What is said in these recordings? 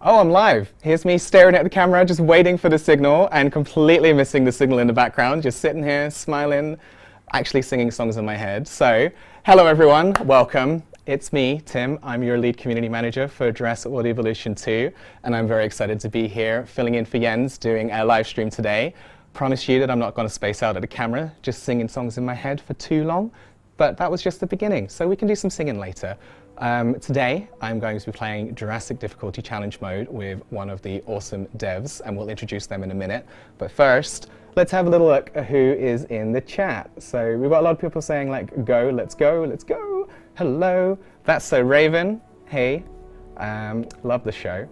Oh, I'm live. Here's me staring at the camera, just waiting for the signal and completely missing the signal in the background. Just sitting here, smiling, actually singing songs in my head. So, hello everyone, welcome. It's me, Tim. I'm your lead community manager for Jurassic World Evolution 2, and I'm very excited to be here, filling in for Jens, doing a live stream today. Promise you that I'm not going to space out at the camera, just singing songs in my head for too long. But that was just the beginning, so we can do some singing later. Today, I'm going to be playing Jurassic Difficulty Challenge Mode with one of the awesome devs, and we'll introduce them in a minute. But first, let's have a little look at who is in the chat. So we've got a lot of people saying like, go, let's go, let's go. Hello, that's so Raven. Hey, love the show.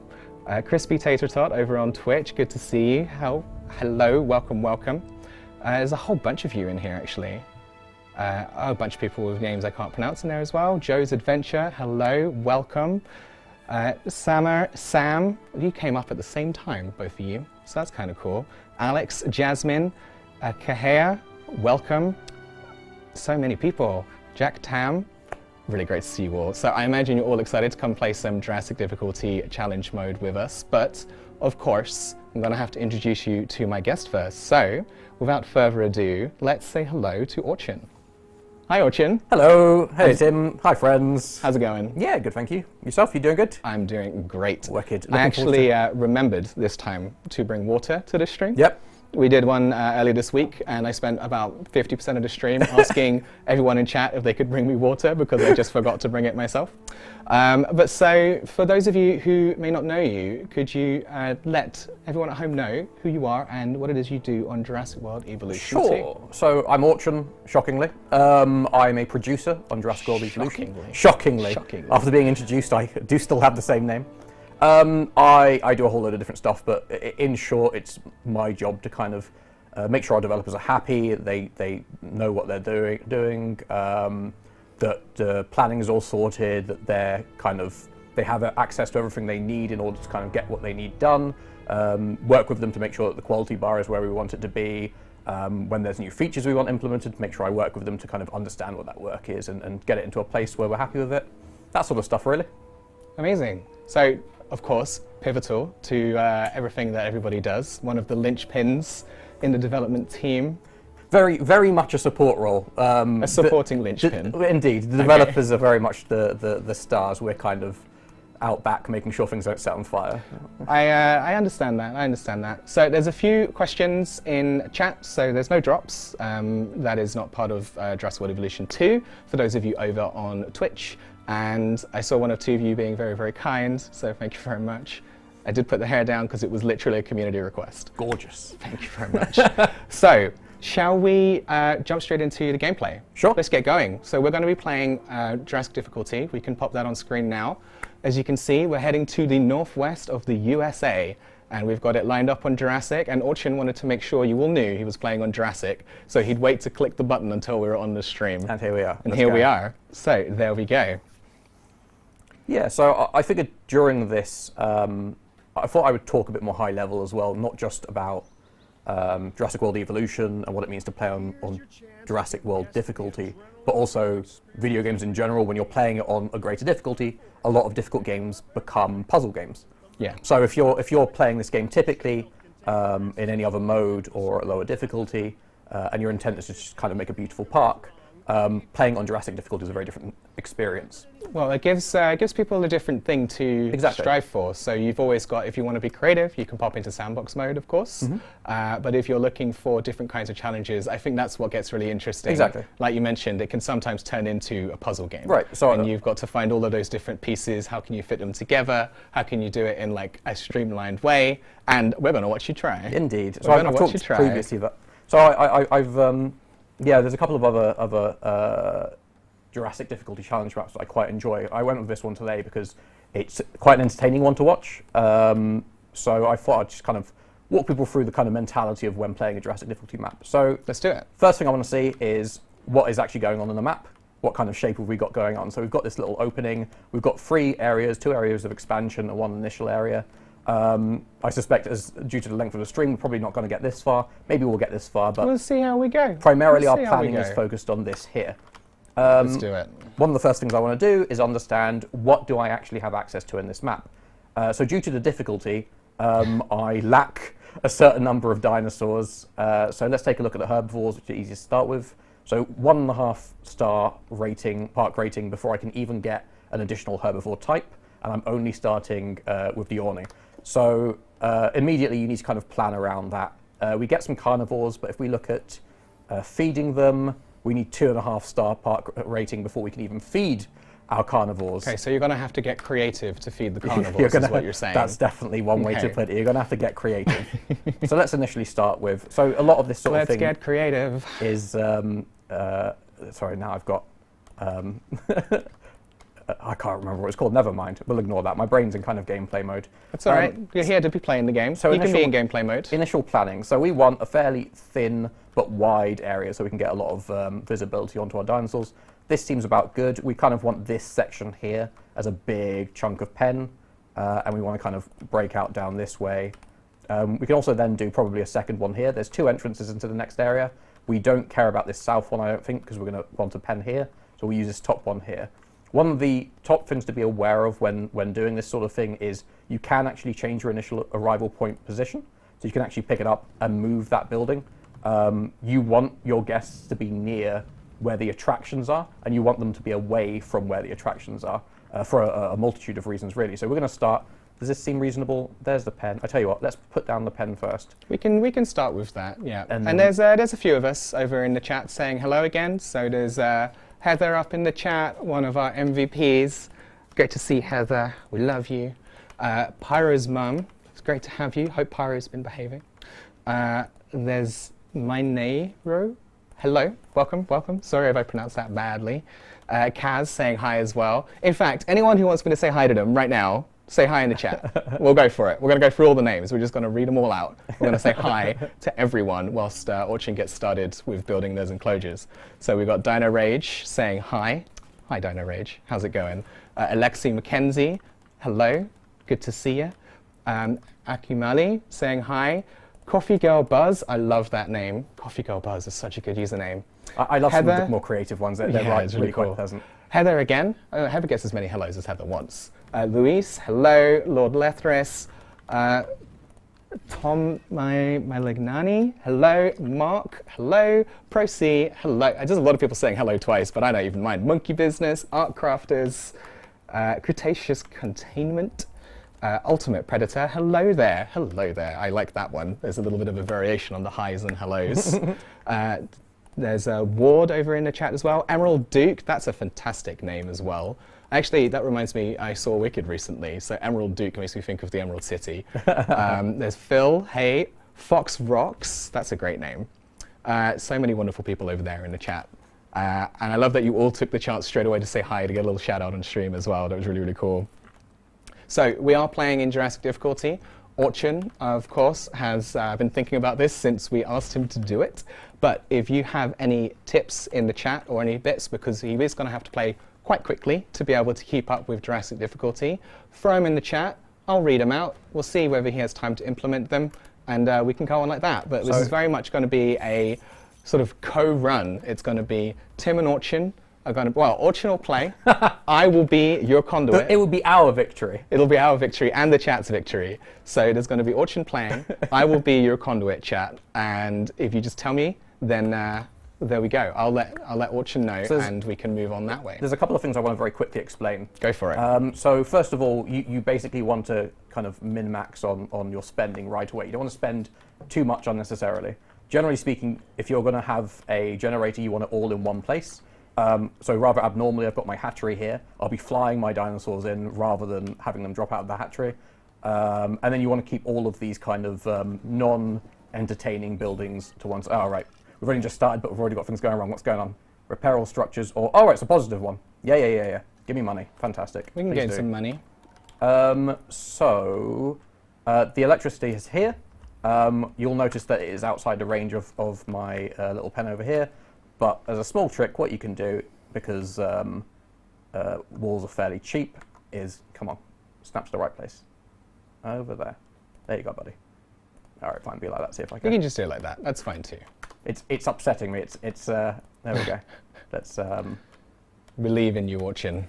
Crispy Tater Tot over on Twitch, good to see you. Hello, welcome, welcome. There's a whole bunch of you in here actually. A bunch of people with names I can't pronounce in there as well. Joe's Adventure, hello, welcome. Sam, you came up at the same time, both of you, so that's kind of cool. Alex, Jasmine, Kahea, welcome. So many people. Jack Tam, really great to see you all. So I imagine you're all excited to come play some Jurassic Difficulty Challenge Mode with us, but of course, I'm going to have to introduce you to my guest first. So, without further ado, let's say hello to Orcun. Hi, Orcun. Hello. Hey, Tim. Hi, friends. How's it going? Yeah, good, thank you. Yourself, you doing good? I'm doing great. Wicked. I actually remembered this time to bring water to this stream. Yep. We did one earlier this week, and I spent about 50% of the stream asking everyone in chat if they could bring me water because I just forgot to bring it myself. But so, for those of you who may not know you, could you let everyone at home know who you are and what it is you do on Jurassic World Evolution 2? Sure. So, I'm Orcun, shockingly. I'm a producer on Jurassic World Evolution. Shockingly. After being introduced, I do still have the same name. I do a whole load of different stuff, but in short, it's my job to kind of make sure our developers are happy, they know what they're doing, that the planning is all sorted, that they have access to everything they need in order to kind of get what they need done, work with them to make sure that the quality bar is where we want it to be, when there's new features we want implemented, make sure I work with them to kind of understand what that work is and get it into a place where we're happy with it. That sort of stuff, really. Amazing. So, of course, pivotal to everything that everybody does. One of the linchpins in the development team. Very, very much a support role. A supporting linchpin. Indeed, the developers are very much the stars. We're kind of out back making sure things don't set on fire. I understand that, I understand that. So there's a few questions in chat, so there's no drops. That is not part of Jurassic World Evolution 2, for those of you over on Twitch. And I saw one or two of you being very, very kind, so thank you very much. I did put the hair down because it was literally a community request. Gorgeous. Thank you very much. So, shall we jump straight into the gameplay? Sure. Let's get going. So we're going to be playing Jurassic Difficulty. We can pop that on screen now. As you can see, we're heading to the northwest of the USA. And we've got it lined up on Jurassic, and Orcun wanted to make sure you all knew he was playing on Jurassic, so he'd wait to click the button until we were on the stream. And here we are. And here we are. So, there we go. Yeah, so I figured during this, I thought I would talk a bit more high level as well, not just about Jurassic World Evolution and what it means to play on Jurassic World difficulty, but also video games in general. When you're playing it on a greater difficulty, a lot of difficult games become puzzle games. Yeah. So if you're playing this game typically in any other mode or a lower difficulty, and your intent is to just kind of make a beautiful park, playing on Jurassic difficulty is a very different experience. Well, it gives people a different thing to strive for. So you've always got, if you want to be creative, you can pop into sandbox mode, of course. Mm-hmm. But if you're looking for different kinds of challenges, I think that's what gets really interesting. Exactly. Like you mentioned, it can sometimes turn into a puzzle game. Right. So and you've got to find all of those different pieces. How can you fit them together? How can you do it in like a streamlined way? And we're going to watch you try. Indeed. So I've talked previously about. So I've yeah, there's a couple of other Jurassic Difficulty Challenge maps that I quite enjoy. I went with this one today because it's quite an entertaining one to watch. So I thought I'd just kind of walk people through the kind of mentality of when playing a Jurassic Difficulty map. So let's do it. First thing I want to see is what is actually going on in the map. What kind of shape have we got going on? So we've got this little opening. We've got 3 areas, 2 areas of expansion and 1 initial area. I suspect, as due to the length of the stream, we're probably not going to get this far. Maybe we'll get this far, but we'll see how we go. Primarily, our planning is focused on this here. Let's do it. One of the first things I want to do is understand what do I actually have access to in this map. So due to the difficulty, I lack a certain number of dinosaurs. So let's take a look at the herbivores, which are easy to start with. So 1.5 star rating, park rating, before I can even get an additional herbivore type, and I'm only starting with the Orcun. So immediately you need to kind of plan around that. We get some carnivores, but if we look at feeding them, we need 2.5 star park rating before we can even feed our carnivores. Okay, so you're going to have to get creative to feed the carnivores, is what you're saying. That's definitely one way to put it. You're going to have to get creative. So let's initially start with, so a lot of this sort of thing... Let's get creative. ...is, sorry, now I've got, I can't remember what it's called, never mind, we'll ignore that. My brain's in kind of gameplay mode. That's all right, you're here to be playing the game, so you can be in gameplay mode. Initial planning, so we want a fairly thin but wide area so we can get a lot of visibility onto our dinosaurs. This seems about good. We kind of want this section here as a big chunk of pen, and we want to kind of break out down this way. We can also then do probably a second one here. There's 2 entrances into the next area. We don't care about this south one, I don't think, because we're going to want a pen here, so we'll use this top one here. One of the top things to be aware of when doing this sort of thing is you can actually change your initial arrival point position, so you can actually pick it up and move that building. You want your guests to be near where the attractions are, and you want them to be away from where the attractions are for a multitude of reasons, really. So we're going to start. Does this seem reasonable? There's the pen. I tell you what, let's put down the pen first. We can start with that, yeah. And there's a few of us over in the chat saying hello again. So there's Heather up in the chat, one of our MVPs. Great to see Heather. We love you. Pyro's mum. It's great to have you. Hope Pyro's been behaving. There's Minero. Hello, welcome, welcome. Sorry if I pronounced that badly. Kaz saying hi as well. In fact, anyone who wants me to say hi to them right now, say hi in the chat. We'll go for it. We're going to go through all the names. We're just going to read them all out. We're going to say hi to everyone whilst Orcun gets started with building those enclosures. So we've got Dino Rage saying hi. Hi, Dino Rage. How's it going? Alexi McKenzie, hello. Good to see you. Akimali saying hi. Coffee Girl Buzz, I love that name. Coffee Girl Buzz is such a good username. I love Heather, some of the more creative ones. They're right, really cool. Quite pleasant. Heather again. Heather gets as many hellos as Heather wants. Luis, hello. Lord Lethris. Tom Malignani, hello. Mark, hello. Procy, hello. There's a lot of people saying hello twice, but I don't even mind. Monkey Business, Art Crafters, Cretaceous Containment. Ultimate Predator, hello there. Hello there. I like that one. There's a little bit of a variation on the highs and hellos. There's Ward over in the chat as well. Emerald Duke, that's a fantastic name as well. Actually, that reminds me, I saw Wicked recently, so Emerald Duke makes me think of the Emerald City. There's Phil, hey. Fox Rocks, that's a great name. So many wonderful people over there in the chat. And I love that you all took the chance straight away to say hi, to get a little shout out on stream as well. That was really, really cool. So we are playing in Jurassic Difficulty. Orcun, of course, has been thinking about this since we asked him to do it. But if you have any tips in the chat or any bits, because he is going to have to play quite quickly to be able to keep up with Jurassic Difficulty, throw them in the chat. I'll read them out. We'll see whether he has time to implement them, and we can go on like that. But this is very much going to be a sort of co-run. It's going to be Tim and Orcun are going to, well, Orcun will play. I will be your conduit. But it will be our victory. It'll be our victory and the chat's victory. So there's going to be Orcun playing. I will be your conduit, chat. And if you just tell me, then there we go. I'll let Orcun know, so and we can move on that way. There's a couple of things I want to very quickly explain. Go for it. So first of all, you basically want to kind of min-max on your spending right away. You don't want to spend too much unnecessarily. Generally speaking, if you're going to have a generator, you want it all in one place. So rather abnormally, I've got my hatchery here. I'll be flying my dinosaurs in rather than having them drop out of the hatchery. And then you want to keep all of these kind of non-entertaining buildings to one side. Oh, right. We've only just started, but we've already got things going wrong. What's going on? Repair all structures, or... Oh, right, it's a positive one. Yeah. Give me money. Fantastic. We can gain some money. So, the electricity is here. You'll notice that it is outside the range of my little pen over here. But as a small trick, what you can do, because walls are fairly cheap, is, come on, snap to the right place. Over there. There you go, buddy. All right, fine, be like that, see if I can. You can just do it like that. That's fine too. It's upsetting me. There we go. Let's believe in you, Orcun.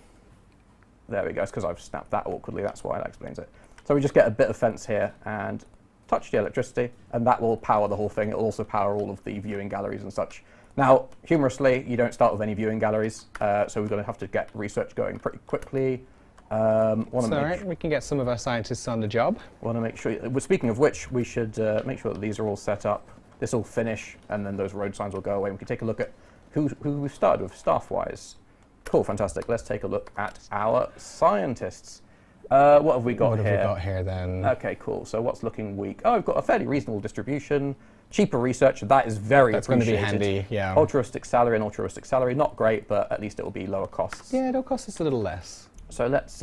There we go. It's because I've snapped that awkwardly. That's why that explains it. So we just get a bit of fence here and touch the electricity, and that will power the whole thing. It will also power all of the viewing galleries and such. Now, humorously, you don't start with any viewing galleries, so we're going to have to get research going pretty quickly. It's all right. We can get some of our scientists on the job. Want to make sure. Speaking of which, we should make sure that these are all set up. This will finish, and then those road signs will go away. We can take a look at who we've started with staff-wise. Cool, fantastic. Let's take a look at our scientists. What have we got here? What have we got here then? Okay, cool. So what's looking weak? Oh, we've got a fairly reasonable distribution. Cheaper research. That is very That's going to be appreciated. handy, yeah. Altruistic salary and altruistic salary. Not great, but at least it will be lower costs. Yeah, it'll cost us a little less. So let's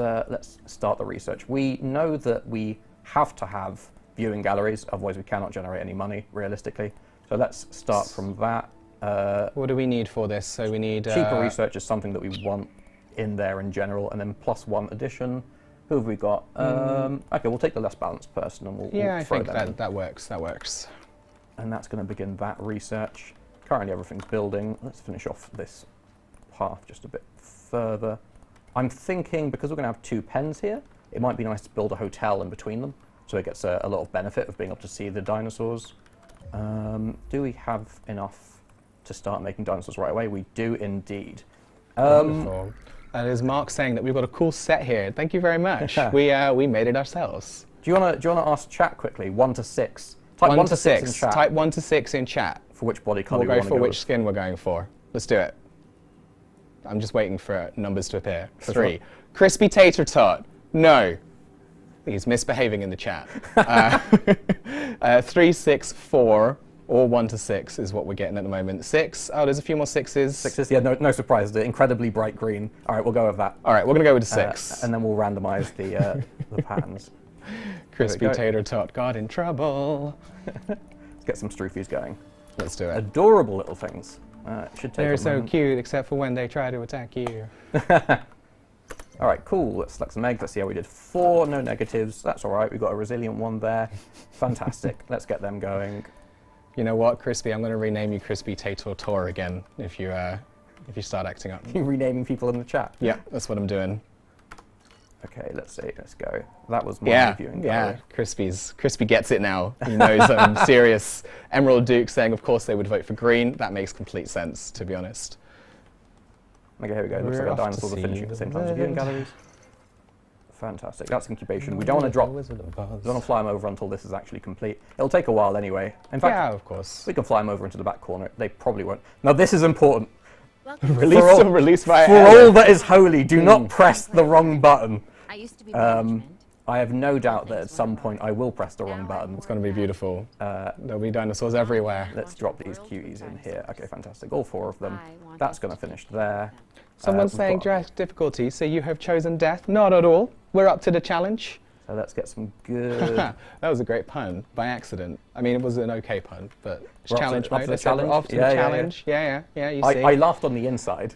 start the research. We know that we have to have viewing galleries, otherwise we cannot generate any money, realistically. So let's start from that. What do we need for this? So we need... cheaper research is something that we want in there in general, and then +1 addition. Who have we got? Okay, we'll take the less balanced person and we'll I throw think them in. that works. That works. And that's going to begin that research. Currently everything's building. Let's finish off this path just a bit further. I'm thinking, because we're going to have 2 pens here, it might be nice to build a hotel in between them, so it gets a lot of benefit of being able to see the dinosaurs. Do we have enough to start making dinosaurs right away? We do indeed. Wonderful. That is Mark saying that we've got a cool set here. Thank you very much. We made it ourselves. Do you want to ask chat quickly? 1 to 6. Type 1 to 6 in chat. Type 1 to 6 in chat. For which body colour we'll we go want to for go which with. skin we're going for. Let's do it. I'm just waiting for numbers to appear. For 3. sure. Crispy Tater Tot. No. He's misbehaving in the chat. 3, 6, 4, or 1 to 6 is what we're getting at the moment. 6. Oh, there's a few more 6s. 6s, yeah, no surprise. The incredibly bright green. All right, we'll go with that. All right, we're going to go with the 6. And then we'll randomize the patterns. Crispy Tater Tot got in trouble. Let's get some stroofies going. Let's do it. Adorable little things. Should take They're so cute, except for when they try to attack you. All right, cool. Let's select some eggs. Let's see how we did. 4, no negatives. That's all right. We've got a resilient one there. Fantastic. Let's get them going. You know what, Crispy? I'm going to rename you Crispy Tater Tor again if you start acting up. You renaming people in the chat? Yeah, that's what I'm doing. Okay, let's see. Let's go. That was my viewing gallery. Crispy gets it now. He knows serious. Emerald Duke saying, of course, they would vote for green. That makes complete sense, to be honest. Okay, here we go. Looks like our dinosaurs are finishing at the same time as viewing galleries. Fantastic. That's incubation. We don't want to drop. We don't want to fly them over until this is actually complete. It'll take a while anyway. In fact, yeah, of course. We can fly them over into the back corner. They probably won't. Now this is important. Release via For all that is holy, do not press the wrong button. I used to be management. I have no doubt that at some point I will press the wrong button. It's going to be beautiful. There'll be dinosaurs everywhere. Let's drop these cuties in here. Okay, fantastic. All 4 of them. That's going to finish there. Someone's saying Jurassic Difficulty, so you have chosen death. Not at all. We're up to the challenge. So let's get some good... That was a great pun, by accident. I mean, it was an okay pun, but it's challenge mode. Off to the challenge? Off to the challenge. Yeah, you see. I laughed on the inside.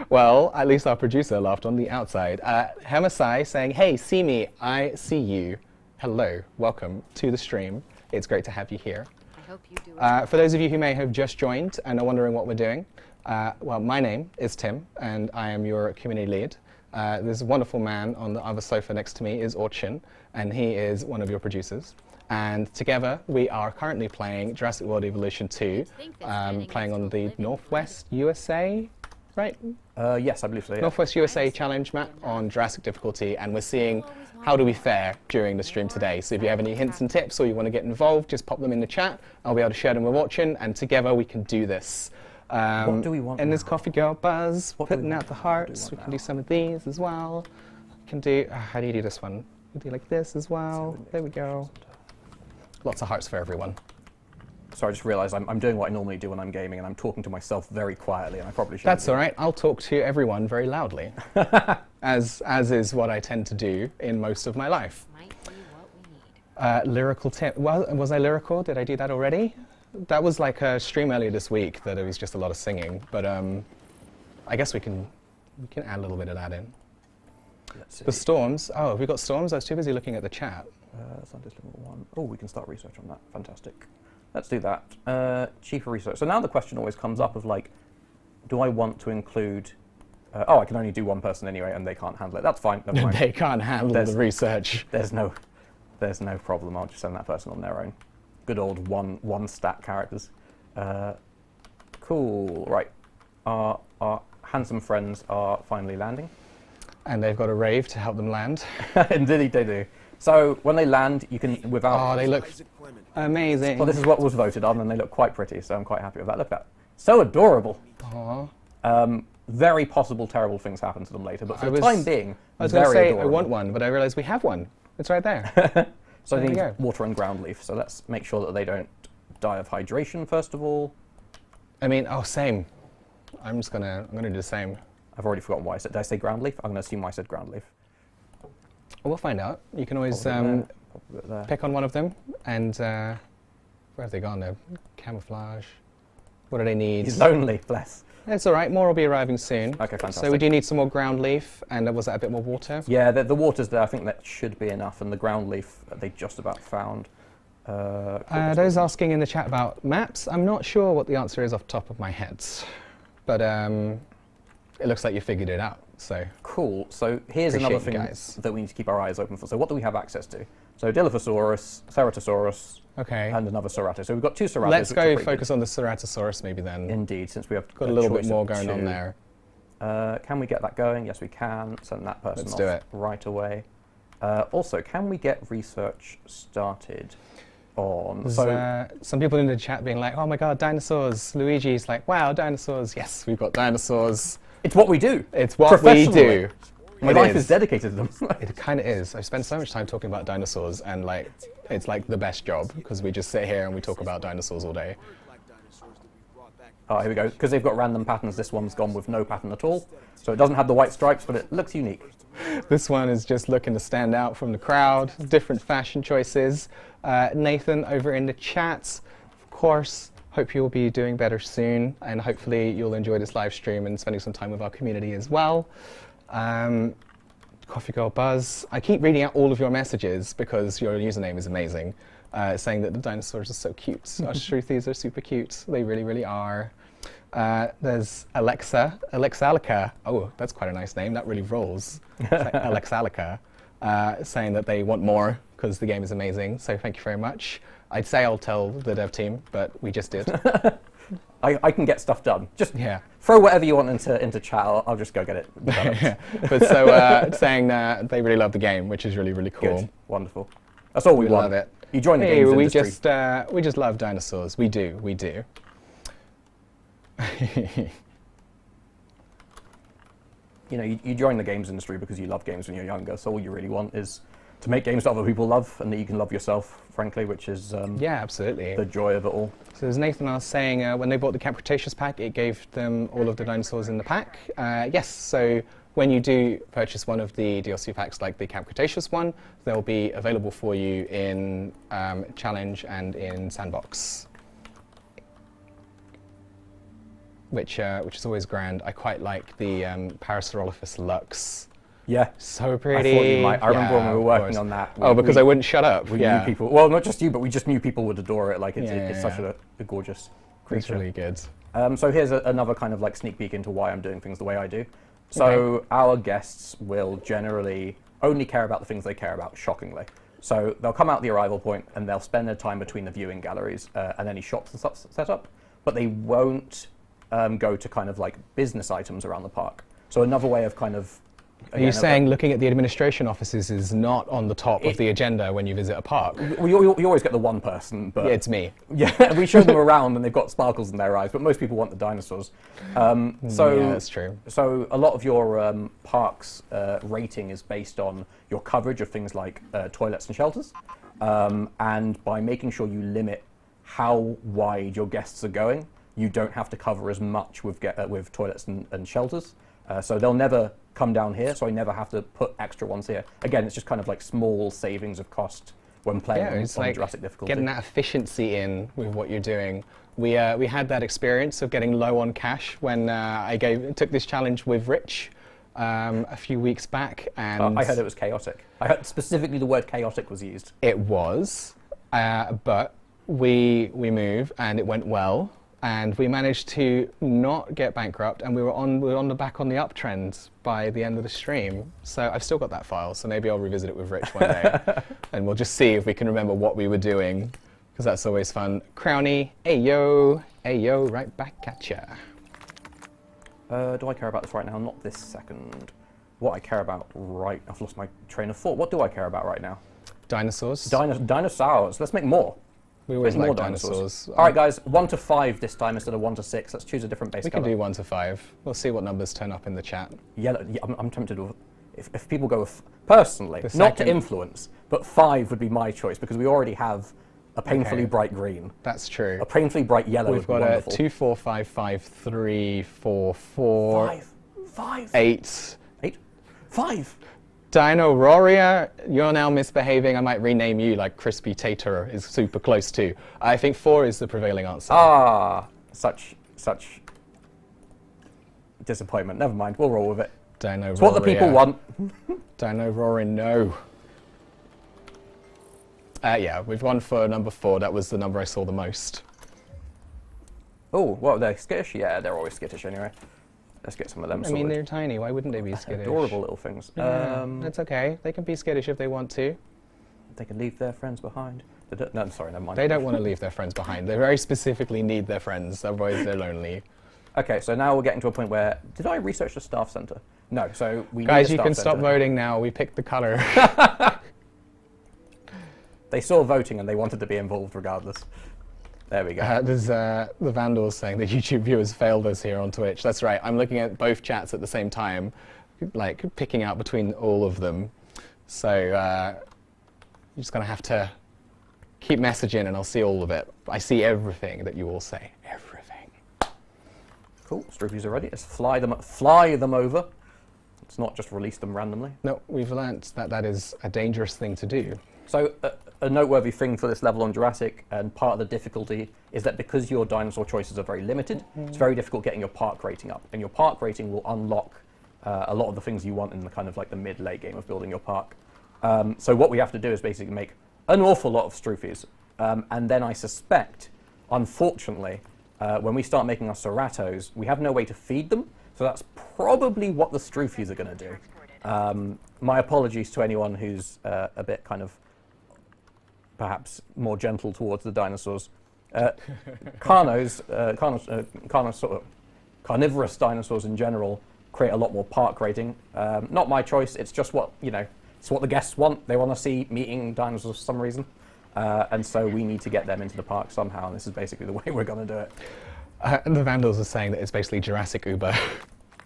Well, at least our producer laughed on the outside. Hemasai saying, hey, see me, I see you. Hello, welcome to the stream. It's great to have you here. I hope you do. For those of you who may have just joined and are wondering what we're doing, well, my name is Tim, and I am your community lead. This wonderful man on the other sofa next to me is Orcun, and he is one of your producers. And together, we are currently playing Jurassic World Evolution 2, playing on the Northwest USA, right? Yes, I believe so, yeah. Northwest USA challenge map on Jurassic Difficulty, and we're seeing how do we fare during the stream today. So if you have any hints and tips or you want to get involved, just pop them in the chat. I'll be able to share them with Orcun, and together we can do this. What do we want And now? this coffee girl buzz, putting out the hearts. We can do some of these as well. We can do, how do you do this one? We do like this as well. There we go. Lots of hearts for everyone. So I just realised I'm doing what I normally do when I'm gaming, and I'm talking to myself very quietly, and I probably shouldn't. That's all right. I'll talk to everyone very loudly, as is what I tend to do in most of my life. Might be what we need. Lyrical tip. Well, was I lyrical? Did I do that already? That was like a stream earlier this week that it was just a lot of singing, but I guess we can add a little bit of that in. Let's see. The storms. Oh, have we got storms? I was too busy looking at the chat. Scientist level 1. Oh, we can start research on that. Fantastic. Let's do that. Cheaper research. So now the question always comes up of like, do I want to include Oh, I can only do one person anyway, and they can't handle it. That's fine. Never mind. They can't handle the research. There's no problem. I'll just send that person on their own. Good old one stat characters. Cool. Right. Our handsome friends are finally landing. And they've got a rave to help them land. Indeed, they do. So when they land, you can without. Oh, they look amazing. Well, this is what was voted on, and they look quite pretty. So I'm quite happy with that. Look at that. So adorable. Aww. Very possible terrible things happen to them later, but for the time being, I was going to say adorable. I want one, but I realised we have one. It's right there. So they There we need go. water and ground leaf. So let's make sure that they don't die of hydration first of all. I mean, oh, same. I'm gonna do the same. I've already forgotten why I said. Did I say ground leaf? I'm going to assume I said ground leaf. We'll find out. You can always Pop it there. pick on one of them, and where have they gone? Though? Camouflage. What do they need? He's lonely, bless. It's all right. More will be arriving soon. Okay, fantastic. So we do need some more ground leaf, and was that a bit more water? Yeah, the water's there. I think that should be enough, and the ground leaf they just about found. Those asking in the chat about maps, I'm not sure what the answer is off the top of my head, but it looks like you figured it out. So cool. So here's Appreciate another you thing guys. that we need to keep our eyes open for. So what do we have access to? So Dilophosaurus, Ceratosaurus, okay, and another Ceratosaurus. So we've got two Ceratosaurus. let's which go are pretty focus on the Ceratosaurus maybe then. good. Indeed, since we have Got a little bit choice more of going on two. there. Can we get that going? Yes, we can. Send that person Let's off do it. right away. Also, can we get research started on? There's, some people in the chat being like, "Oh my God, dinosaurs!" Luigi's like, "Wow, dinosaurs!" Yes, we've got dinosaurs. It's what we do. It's what we do. My It life is. is dedicated to them. It kind of is. I spend so much time talking about dinosaurs, and like, it's like the best job because we just sit here and we talk about dinosaurs all day. Oh, here we go. Because they've got random patterns, this one's gone with no pattern at all. So it doesn't have the white stripes, but it looks unique. This one is just looking to stand out from the crowd. Different fashion choices. Nathan over in the chat, of course. Hope you'll be doing better soon, and hopefully you'll enjoy this live stream and spending some time with our community as well. Coffee Girl Buzz, I keep reading out all of your messages because your username is amazing, saying that the dinosaurs are so cute. Our Shruthies are super cute. They really, really are. There's Alexalica. Oh, that's quite a nice name. That really rolls. It's like Alexalica, saying that they want more because the game is amazing. So thank you very much. I'd say I'll tell the dev team, but we just did. I can get stuff done. Just Yeah. throw whatever you want into chat. I'll just go get it developed. But so saying that they really love the game, which is really, really cool. Good. Wonderful. That's all we want. Love it. You join the Hey, games we industry. we just love dinosaurs. We do. We do. You know, you join the games industry because you love games when you're younger. So all you really want is to make games that other people love and that you can love yourself, frankly, which is Yeah, absolutely. the joy of it all. So as Nathan was saying, when they bought the Camp Cretaceous pack, it gave them all of the dinosaurs in the pack. Yes, so when you do purchase one of the DLC packs like the Camp Cretaceous one, they'll be available for you in Challenge and in Sandbox. Which is always grand. I quite like the Parasaurolophus Lux. Yeah. So I pretty. thought you might. I remember when we were of working course. on that. Oh, because I wouldn't shut up. We Yeah, knew people. Well, not just you, but we just knew people would adore it. Like it's Yeah, such yeah. a gorgeous it's creature. really good. So here's another kind of like sneak peek into why I'm doing things the way I do. So our guests will generally only care about the things they care about, shockingly. So they'll come out the arrival point and they'll spend their time between the viewing galleries and any shops and stuff set up, but they won't go to kind of like business items around the park. So another way of kind of... Are you saying looking at the administration offices is not on the top of the agenda when you visit a park? you always get the one person, but... Yeah, it's me. Yeah, we show them around and they've got sparkles in their eyes, but most people want the dinosaurs. Yeah, that's true. So a lot of your parks rating is based on your coverage of things like toilets and shelters, and by making sure you limit how wide your guests are going, you don't have to cover as much with toilets and shelters. So they'll never come down here, so I never have to put extra ones here. Again, it's just kind of like small savings of cost when playing Yeah, on it's like Jurassic Difficulty. getting that efficiency in with what you're doing. We had that experience of getting low on cash when I took this challenge with Rich a few weeks back, and I heard it was chaotic. I heard specifically the word chaotic was used. it was, but we moved and it went well. and we managed to not get bankrupt, and we were on the uptrend by the end of the stream. So I've still got that file, so maybe I'll revisit it with Rich one day, and we'll just see if we can remember what we were doing, because that's always fun. Crowny, ayo, right back at ya. Do I care about this right now? Not this second. What I care about right... I've lost my train of thought. What do I care about right now? Dinosaurs. Dinosaurs. Let's make more. We always Make like more dinosaurs. All right, guys. 1 to 5 this time instead of 1 to 6. Let's choose a different base We color. can do 1 to 5. We'll see what numbers turn up in the chat. Yellow. Yeah, I'm tempted with... If people go with... Personally, The not to second- influence, but 5 would be my choice because we already have a painfully Okay. bright green. That's true. A painfully bright yellow We've would got be a wonderful. 2, 4, 5, 5, 3, 4, 4, 5. 8. 8. 5. Dino Roria, you're now misbehaving. I might rename you like Crispy Tater is super close to. I think 4 is the prevailing answer. Ah, such disappointment. Never mind. We'll roll with it. Dino It's what the people want. Dino Roaring, no. Yeah, we've gone for number 4. That was the number I saw the most. Oh, what, they're skittish? Yeah, they're always skittish anyway. Let's get some of them I mean, sorted. they're tiny. Why wouldn't they be skittish? Adorable little things. Yeah, that's okay. They can be skittish if they want to. They can leave their friends behind. No, I'm sorry, never mind. They don't want to leave their friends behind. They very specifically need their friends, otherwise they're lonely. Okay, so now we're getting to a point where... Did I research the staff centre? No, so we need Guys, a you staff can stop centre. voting now. We picked the color. They saw voting and they wanted to be involved regardless. There we go. There's the Vandals saying that YouTube viewers failed us here on Twitch. That's right. I'm looking at both chats at the same time, like picking out between all of them. So you're just going to have to keep messaging and I'll see all of it. I see everything that you all say. Everything. Cool, Stroopies are ready. Let's fly them over. Let's not just release them randomly. No, we've learnt that that is a dangerous thing to do. So a noteworthy thing for this level on Jurassic, and part of the difficulty, is that because your dinosaur choices are very limited, it's very difficult getting your park rating up. And your park rating will unlock a lot of the things you want in the kind of like the mid-late game of building your park. So what we have to do is basically make an awful lot of Stroofies. And then I suspect, unfortunately, when we start making our Ceratos, we have no way to feed them. So that's probably what the Stroofies are going to do. My apologies to anyone who's a bit kind of perhaps more gentle towards the dinosaurs. Carnivorous dinosaurs in general create a lot more park rating. Not my choice. It's just what, you know, it's what the guests want. They want to see meeting dinosaurs for some reason. And so we need to get them into the park somehow, and this is basically the way we're going to do it. The Vandals are saying that it's basically Jurassic Uber.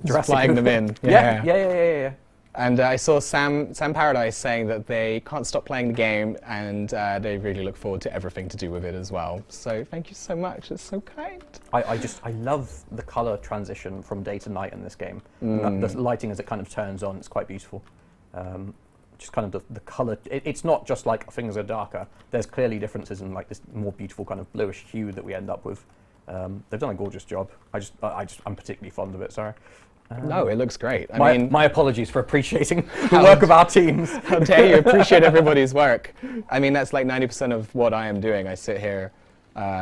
Jurassic flying Uber. them in. Yeah. And I saw Sam Paradise saying that they can't stop playing the game and they really look forward to everything to do with it as well. So thank you so much. It's so kind. I love the color transition from day to night in this game. The lighting as it kind of turns on, it's quite beautiful. Just kind of the color. It's not just like things are darker. There's clearly differences in like this more beautiful kind of bluish hue that we end up with. They've done a gorgeous job. I'm particularly fond of it. Sorry. No, it looks great. I mean, my apologies for appreciating the work of our teams. how dare you appreciate everybody's work. I mean, that's like 90% of what I am doing. I sit here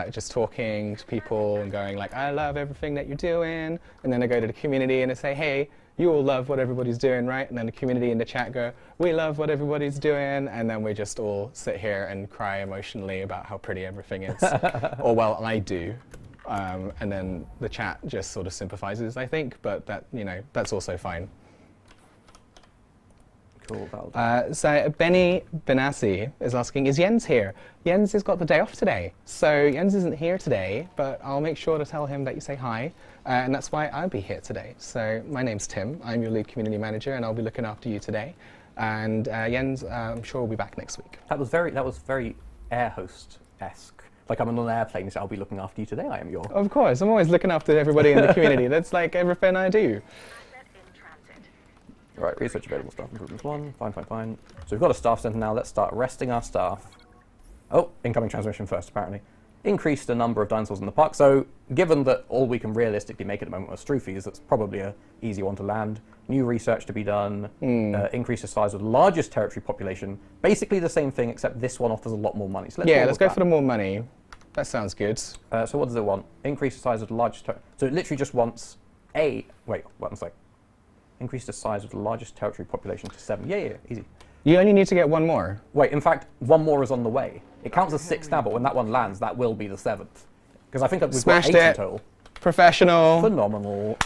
just talking to people and going like, I love everything that you're doing. And then I go to the community and I say, hey, you all love what everybody's doing, right? And then the community in the chat go, we love what everybody's doing. And then we just all sit here and cry emotionally about how pretty everything is. Or well, I do. And then the chat just sort of sympathizes, I think, but that, you know, that's also fine. Cool. So Benny Benassi is asking, is Jens here? Jens has got the day off today. So Jens isn't here today, but I'll make sure to tell him that you say hi. And that's why I'll be here today. So my name's Tim. I'm your lead community manager, and I'll be looking after you today. And Jens, I'm sure will be back next week. That was very air host-esque. Like I'm on an airplane, so I'll be looking after you today. I am your. Of course, I'm always looking after everybody in the community. That's like everything I do. Right, research available staff improvements 1. Fine. So we've got a staff centre now. Let's start resting our staff. Oh, incoming transmission first, apparently. Increase the number of dinosaurs in the park. So given that all we can realistically make at the moment are Stroofies, that's probably an easy one to land. New research to be done. Increase the size of the largest territory population. Basically the same thing, except this one offers a lot more money. So Let's go for the more money. That sounds good. So what does it want? Increase the size of the largest territory. So it literally just wants wait, one sec. Increase the size of the largest territory population to 7. Yeah, easy. You only need to get one more. Wait, in fact, one more is on the way. It counts as 6 now, but when that one lands, that will be the 7th. Because I think we've Smashed got 8 it. in total. Professional. Phenomenal.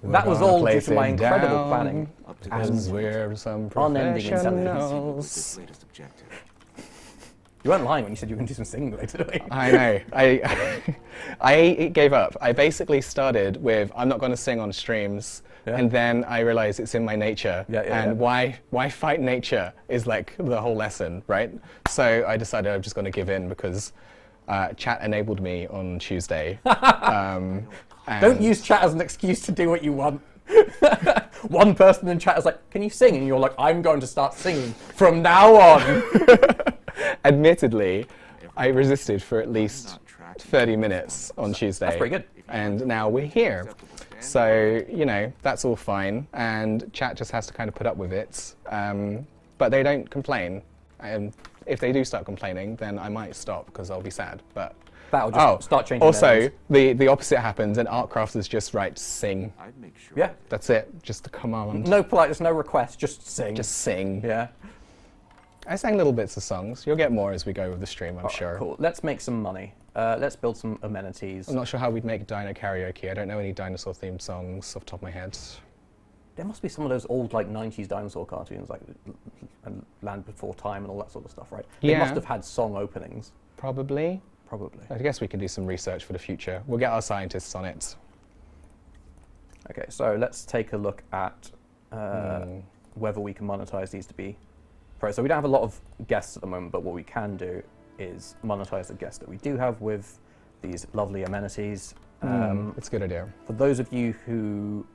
We're That was gonna all due place to my it incredible down, planning. As we're some Unending professionals. You weren't lying when you said you were going to do some singing later today. I know. I gave up. I basically started with I'm not going to sing on streams, and then I realized it's in my nature. And why fight nature is like the whole lesson, right? So I decided I'm just going to give in because chat enabled me on Tuesday. Don't use chat as an excuse to do what you want. One person in chat is like, "Can you sing?" And you're like, "I'm going to start singing from now on." Admittedly, I resisted for at least 30 minutes on Tuesday. That's pretty good. And now we're here. So, you know, that's all fine. And chat just has to kind of put up with it. But they don't complain. And if they do start complaining, then I might stop because I'll be sad. But that'll just start changing. Also, the opposite happens, and Artcrafters just write sing. I'd make sure. Yeah. That's it. Just a command. No politeness, no request, just sing. Just sing. Yeah. I sang little bits of songs. You'll get more as we go with the stream, I'm sure. Cool. Let's make some money. Let's build some amenities. I'm not sure how we'd make dino karaoke. I don't know any dinosaur-themed songs off the top of my head. There must be some of those old, like, 90s dinosaur cartoons, like Land Before Time and all that sort of stuff, right? They must have had song openings. Probably. Probably. I guess we can do some research for the future. We'll get our scientists on it. Okay, so let's take a look at whether we can monetize these to be pro. So we don't have a lot of guests at the moment, but what we can do is monetize the guests that we do have with these lovely amenities. That's a good idea. For those of you who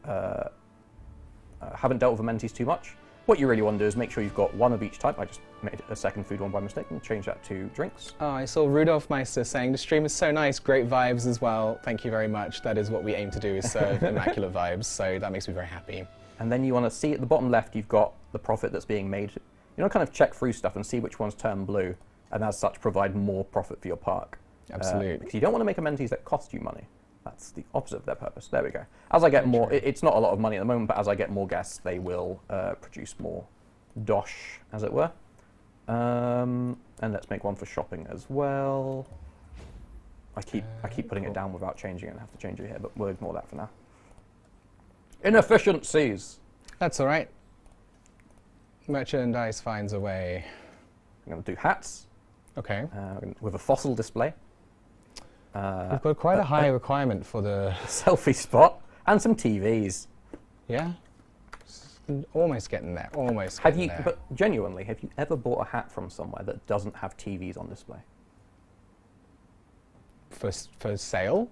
haven't dealt with amenities too much, what you really want to do is make sure you've got one of each type. I just made a second food one by mistake and change that to drinks. Oh, I saw Rudolph Meister saying the stream is so nice, great vibes as well. Thank you very much. That is what we aim to do, is serve immaculate vibes. So that makes me very happy. And then you want to see at the bottom left, you've got the profit that's being made. You want to kind of check through stuff and see which ones turn blue, and as such provide more profit for your park. Absolutely. Because you don't want to make amenities that cost you money. That's the opposite of their purpose. There we go. As I get more, it's not a lot of money at the moment, but as I get more guests, they will produce more dosh, as it were. And let's make one for shopping as well. I keep putting it down without changing it and have to change it here, but we'll ignore that for now. Inefficiencies. That's all right. Merchandise finds a way. I'm going to do hats. Okay. With a fossil display. We've got quite a high requirement for the selfie spot and some TVs. Yeah. Almost getting there. Almost. Have you? But genuinely, have you ever bought a hat from somewhere that doesn't have TVs on display? For sale?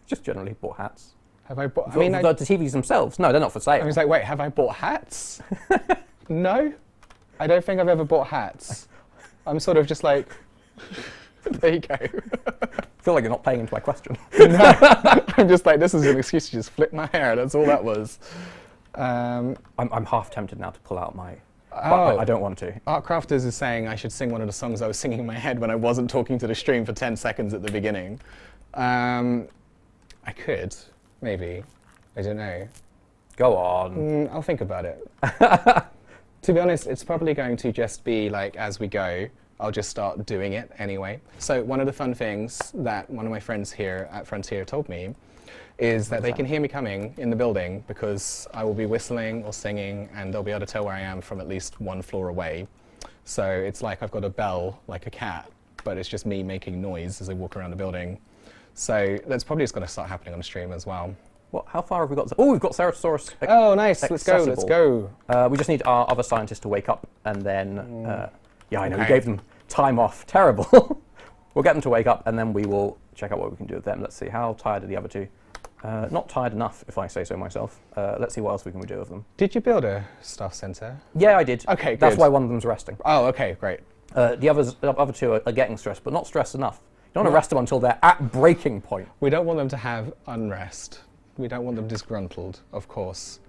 Just generally bought hats. Have I bought? I mean, the TVs themselves. No, they're not for sale. I was like, wait, have I bought hats? No, I don't think I've ever bought hats. I'm sort of just like, there you go. I feel like you're not paying into my question. No, I'm just like, this is an excuse to just flip my hair. That's all that was. I'm half tempted now to pull out my. But I don't want to. Artcrafters is saying I should sing one of the songs I was singing in my head when I wasn't talking to the stream for 10 seconds at the beginning. I could, maybe. I don't know. Go on. I'll think about it. To be honest, it's probably going to just be like as we go. I'll just start doing it anyway. So one of the fun things that one of my friends here at Frontier told me is that they can hear me coming in the building because I will be whistling or singing and they'll be able to tell where I am from at least one floor away. So it's like I've got a bell like a cat, but it's just me making noise as I walk around the building. So that's probably just going to start happening on the stream as well. What? How far have we got? Oh, we've got Ceratosaurus. Oh, nice. Let's go. Let's go. We just need our other scientists to wake up and then... yeah, I know. We gave them time off. Terrible. We'll get them to wake up and then we will check out what we can do with them. Let's see. How tired are the other two? Not tired enough, if I say so myself. Let's see what else we can do with them. Did you build a staff centre? Yeah, I did. Okay, good. That's why one of them's resting. Oh, okay, great. The other two are getting stressed, but not stressed enough. You don't want to rest them until they're at breaking point. We don't want them to have unrest. We don't want them disgruntled, of course.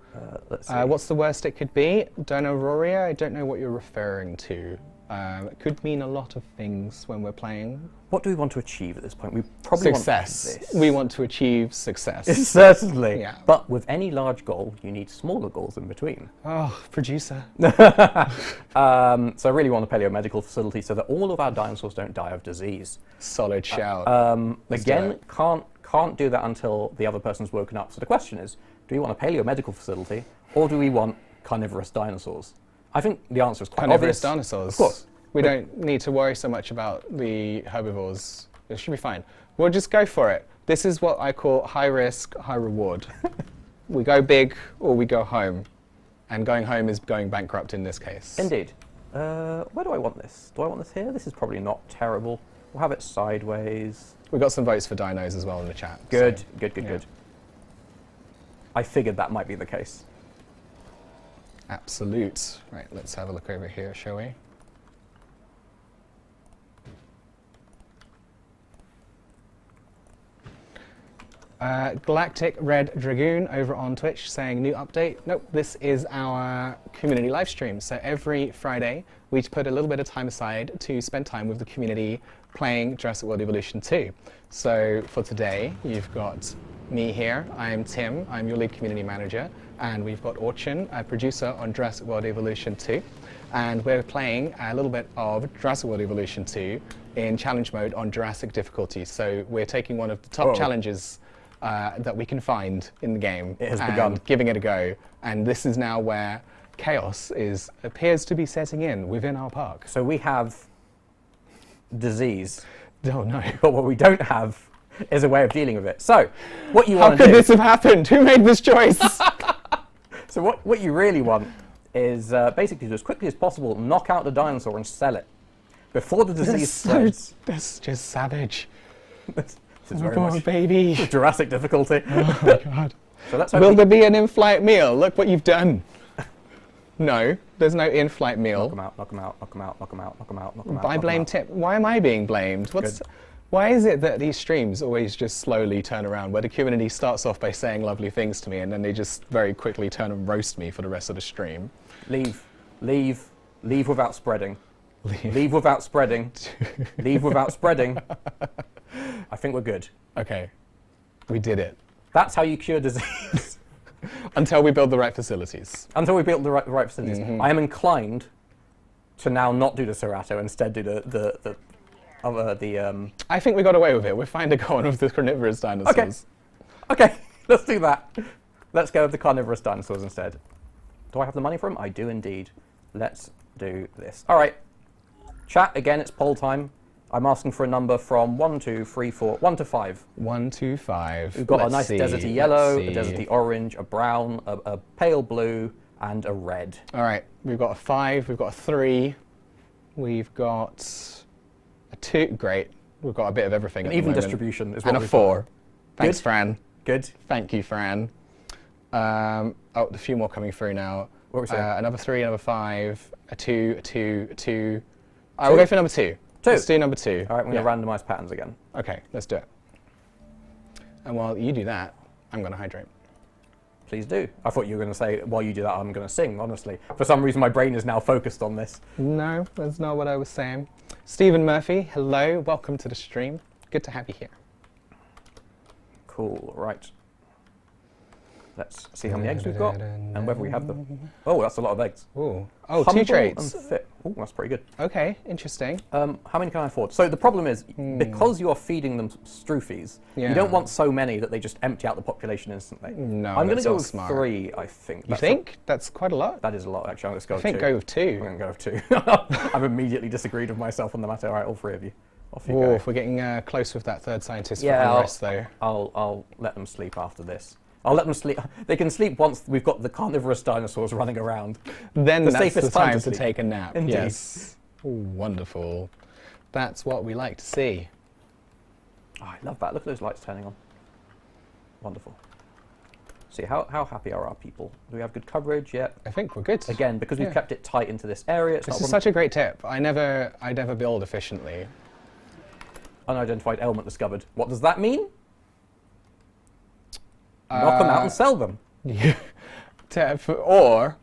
Let's see. What's the worst it could be? Dinosaurs? I don't know what you're referring to. It could mean a lot of things when we're playing. What do we want to achieve at this point? We probably Success. want this. We want to achieve success. Certainly. Yeah. But with any large goal, you need smaller goals in between. Oh, producer. So I really want a paleo medical facility so that all of our dinosaurs don't die of disease. Solid shout. Let's do Again, it. can't do that until the other person's woken up. So the question is, do we want a paleo medical facility or do we want carnivorous dinosaurs? I think the answer is quite Carnivorous obvious. dinosaurs. Of course. We don't need to worry so much about the herbivores. It should be fine. We'll just go for it. This is what I call high risk, high reward. We go big or we go home. And going home is going bankrupt in this case. Indeed. Where do I want this? Do I want this here? This is probably not terrible. We'll have it sideways. We got some votes for dinos as well in the chat. Good, so, good. yeah. I figured that might be the case. Absolute. Right, let's have a look over here, shall we? Galactic Red Dragoon over on Twitch saying new update. Nope, this is our community live stream. So every Friday we put a little bit of time aside to spend time with the community playing Jurassic World Evolution 2. So for today you've got me here. I'm Tim, I'm your lead community manager, and we've got Orcun, a producer on Jurassic World Evolution 2. And we're playing a little bit of Jurassic World Evolution 2 in challenge mode on Jurassic Difficulty. So we're taking one of the top challenges that we can find in the game. It has and begun. Giving it a go. And this is now where chaos appears to be setting in within our park. So we have disease, Oh no. but what we don't have is a way of dealing with it. So what you How want to could do... this have happened? Who made this choice? So what you really want is basically to, as quickly as possible, knock out the dinosaur and sell it before the disease spreads. That's just savage. This is Oh, very poor much baby. Jurassic Difficulty. Oh my god. So let's hope Will we there be an in-flight meal? Look what you've done. No, there's no in-flight knock meal. them out, knock them out, knock them out, knock them out, knock them out, knock them out. By knock 'em blame out. Tim. Why am I being blamed? Why is it that these streams always just slowly turn around, where the community starts off by saying lovely things to me and then they just very quickly turn and roast me for the rest of the stream? Leave without spreading. Leave without spreading. Leave without spreading. I think we're good. Okay, we did it. That's how you cure disease. Until we build the right facilities. Until we built the right facilities. I am inclined to now not do the Cerato, instead do the I think we got away with it. We're fine to go on with the carnivorous dinosaurs. Okay, let's do that. Let's go with the carnivorous dinosaurs instead. Do I have the money for them? I do indeed. Let's do this. All right. Chat, again, it's poll time. I'm asking for a number from 1, 2, 3, 4, 1 to 5. 1, 2, 5. We've got a Let's nice see, deserty yellow, a let's see. deserty orange, a brown, a pale blue, and a red. All right, we've got a 5, we've got a 3, we've got a 2. Great, we've got a bit of everything. An at the even moment. distribution is what And a we've 4. got. Thanks, Good. Fran. Good. Thank you, Fran. Oh, a few more coming through now. What are we saying? Another 3, another 5, a 2, a 2, a 2. All right, we'll go for number 2. 2. Let's do number 2. All right, we're going to randomize patterns again. Okay, let's do it. And while you do that, I'm going to hydrate. Please do. I thought you were going to say, while you do that, I'm going to sing, honestly. For some reason, my brain is now focused on this. No, that's not what I was saying. Stephen Murphy, hello, welcome to the stream. Good to have you here. Cool, right. Let's see how many eggs we've got and whether we have them. Oh, that's a lot of eggs. Ooh. Oh, Humble 2 traits. and fit. Oh, that's pretty good. Okay, interesting. How many can I afford? So the problem is, because you're feeding them stroofies, you Yeah. don't want so many that they just empty out the population instantly. No, I'm going to that's go not with smart. 3, I think. You That's think? That's quite a lot. that is a lot, actually. Let's go I with think 2. go with 2. I'm going to go with 2. I've immediately disagreed with myself on the matter. All right, all 3 of you. Off you Oh, go. if we're getting close with that third scientist for Yeah, unrest, though. I'll let them sleep after this. I'll let them sleep. They can sleep once we've got the carnivorous dinosaurs running around. Then the that's the safest time time to to sleep. take a nap. Indeed. Yes. Ooh, wonderful. That's what we like to see. Oh, I love that. Look at those lights turning on. Wonderful. See, how happy are our people? Do we have good coverage yet? I think we're good. Again, because we've Yeah. kept it tight into this area, it's This not is such a great tip. I never build efficiently. unidentified element discovered. What does that mean? Knock them out and sell them. Or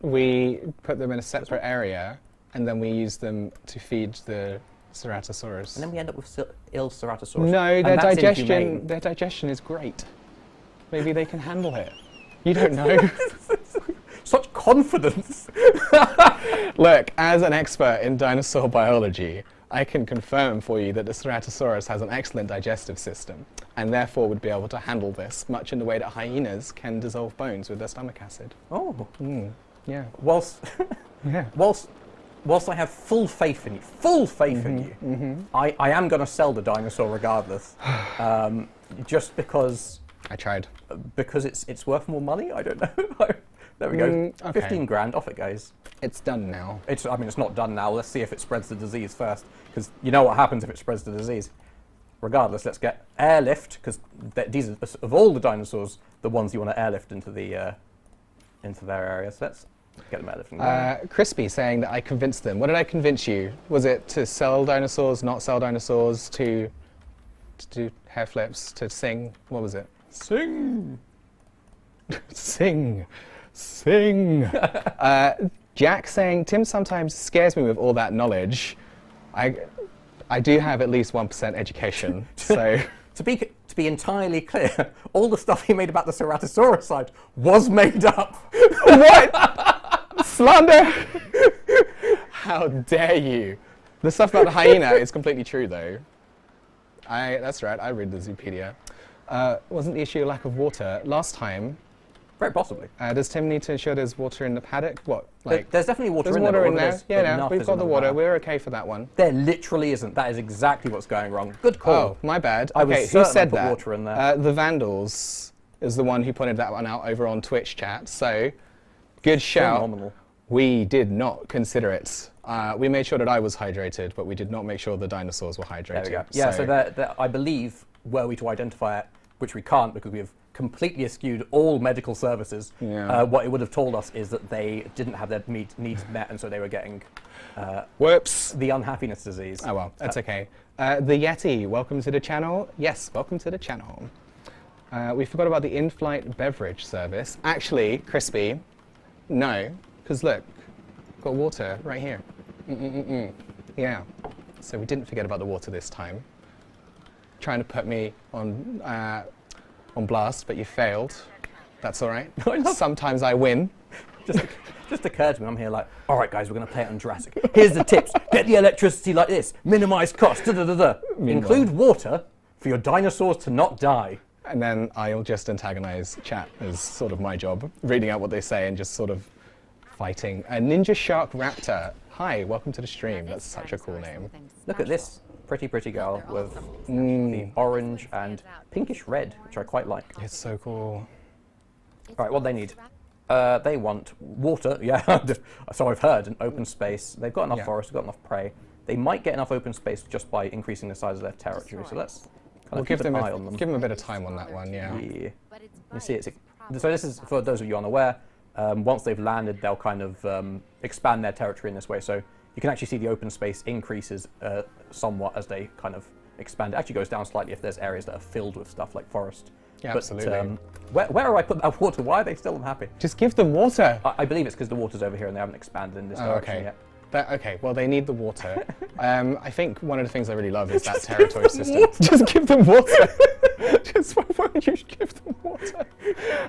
we put them in a separate area and then we use them to feed the Ceratosaurus. And then we end up with ill Ceratosaurus. No, And their that's digestion, inhumane. their digestion is great. Maybe they can handle it. You don't know. Such confidence. Look, as an expert in dinosaur biology, I can confirm for you that the Ceratosaurus has an excellent digestive system, and therefore would be able to handle this, much in the way that hyenas can dissolve bones with their stomach acid. Oh. Yeah. Whilst, Yeah. whilst I have full faith in you, I am going to sell the dinosaur regardless, just because I tried. it's worth more money. I don't know. There we go. Okay. 15 grand, off it goes. It's done now. I mean, it's not done now. Let's see if it spreads the disease first, because you know what happens if it spreads the disease. Regardless, let's get Airlift, because these are, of all the dinosaurs, the ones you want to airlift into their area. So let's get them airlifting. Crispy saying that I convinced them. What did I convince you? Was it to sell dinosaurs, not sell dinosaurs, to do hair flips, to sing? What was it? Sing! Sing! Sing! Jack saying, Tim sometimes scares me with all that knowledge. I do have at least 1% education, so... To be entirely clear, all the stuff he made about the Ceratosaurus side was made up. What? Slander! How dare you? The stuff about the hyena is completely true, though. That's right, I read the Zoopedia. Wasn't the issue a lack of water? Last time... Very possibly. Does Tim need to ensure there's water in the paddock? What? Like, There's definitely water there's in water there. in there. Yeah, no, we've got isn't the on water. that. We're okay for that one. There literally isn't. That is exactly what's going wrong. Good call. Oh, my bad. I was Okay, who certain I said put that? water in there. The Vandals is the one who pointed that one out over on Twitch chat. So, good shout. Phenomenal. We did not consider it. We made sure that I was hydrated, but we did not make sure the dinosaurs were hydrated. There we go. Yeah, so I believe, were we to identify it, which we can't because we have completely eschewed all medical services, what it would have told us is that they didn't have their needs met, and so they were getting whoops, the unhappiness disease. Oh well, that's okay. The Yeti, welcome to the channel. Yes, welcome to the channel. We forgot about the in-flight beverage service. Actually, Crispy, no, because look, got water right here. Yeah, so we didn't forget about the water this time. Trying to put me on blast, but you failed. That's all right. Sometimes I win. Just occurred to me, I'm here like, all right, guys, we're going to play it on Jurassic. Here's the tips. Get the electricity like this. Minimize costs. Include water for your dinosaurs to not die. And then I'll just antagonize chat as sort of my job, reading out what they say and just sort of fighting. A Ninja Shark Raptor. Hi, welcome to the stream. That's such a cool name. Look at this pretty girl with the orange and pinkish red, which I quite like. It's so cool. All right, what do they need? They want water, yeah, so I've heard, an open space. They've got enough forest, they've got enough prey. They might get enough open space just by increasing the size of their territory, so let's kind of keep an eye on them. Give them a bit of time on that one, yeah. Yeah. You see, so this is, for those of you unaware, once they've landed, they'll kind of expand their territory in this way, so you can actually see the open space increases somewhat as they kind of expand. It actually goes down slightly if there's areas that are filled with stuff like forest. Yeah, but, absolutely. Where have I put that water? Why are they still unhappy? Just give them water. I believe it's because the water's over here and they haven't expanded in this direction yet. Okay, well, they need the water. I think one of the things I really love is that territory system. Just give them water. Just why don't you give them water?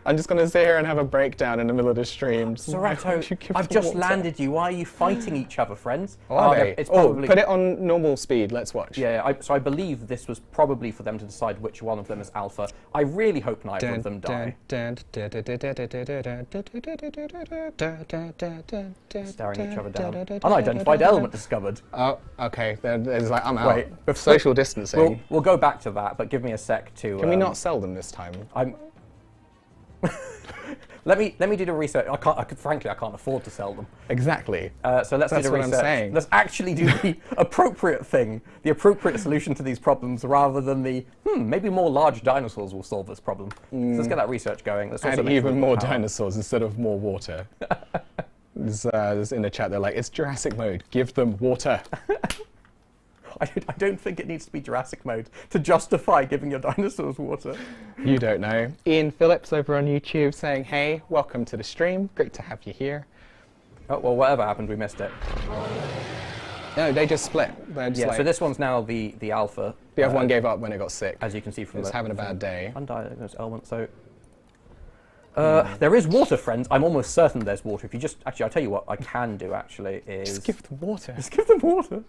I'm just going to sit here and have a breakdown in the middle of the stream. Ceratosaurus, I've just landed you. Why are you fighting each other, friends? Are they? It's probably, put it on normal speed. Let's watch. Yeah, so I believe this was probably for them to decide which one of them is alpha. I really hope neither of them die. Staring each other down. Unidentified element discovered. Oh, okay. There's like, I'm out. Wait, social distancing. We'll go back to that, but give me a sec to... Can we not sell them this time? Let me do the research. Frankly, I can't afford to sell them. Exactly. So let's do the research. That's what I'm saying. Let's actually do the appropriate thing, the appropriate solution to these problems, rather than the maybe more large dinosaurs will solve this problem. So let's get that research going. Let's also and even more dinosaurs instead of more water. There's in the chat, they're like, it's Jurassic mode. Give them water. I don't think it needs to be Jurassic mode to justify giving your dinosaurs water. You don't know. Ian Phillips over on YouTube saying, hey, welcome to the stream. Great to have you here. Oh, well, whatever happened, we missed it. No, they just split. They're just Yeah, like, so this one's now the alpha. the other one gave up when it got sick. As you can see from It's the having a bad day. undiagnosed element. So there is water, friends. I'm almost certain there's water. If you just actually, I'll tell you what I can do. Actually, is Just give them water. Just give them water.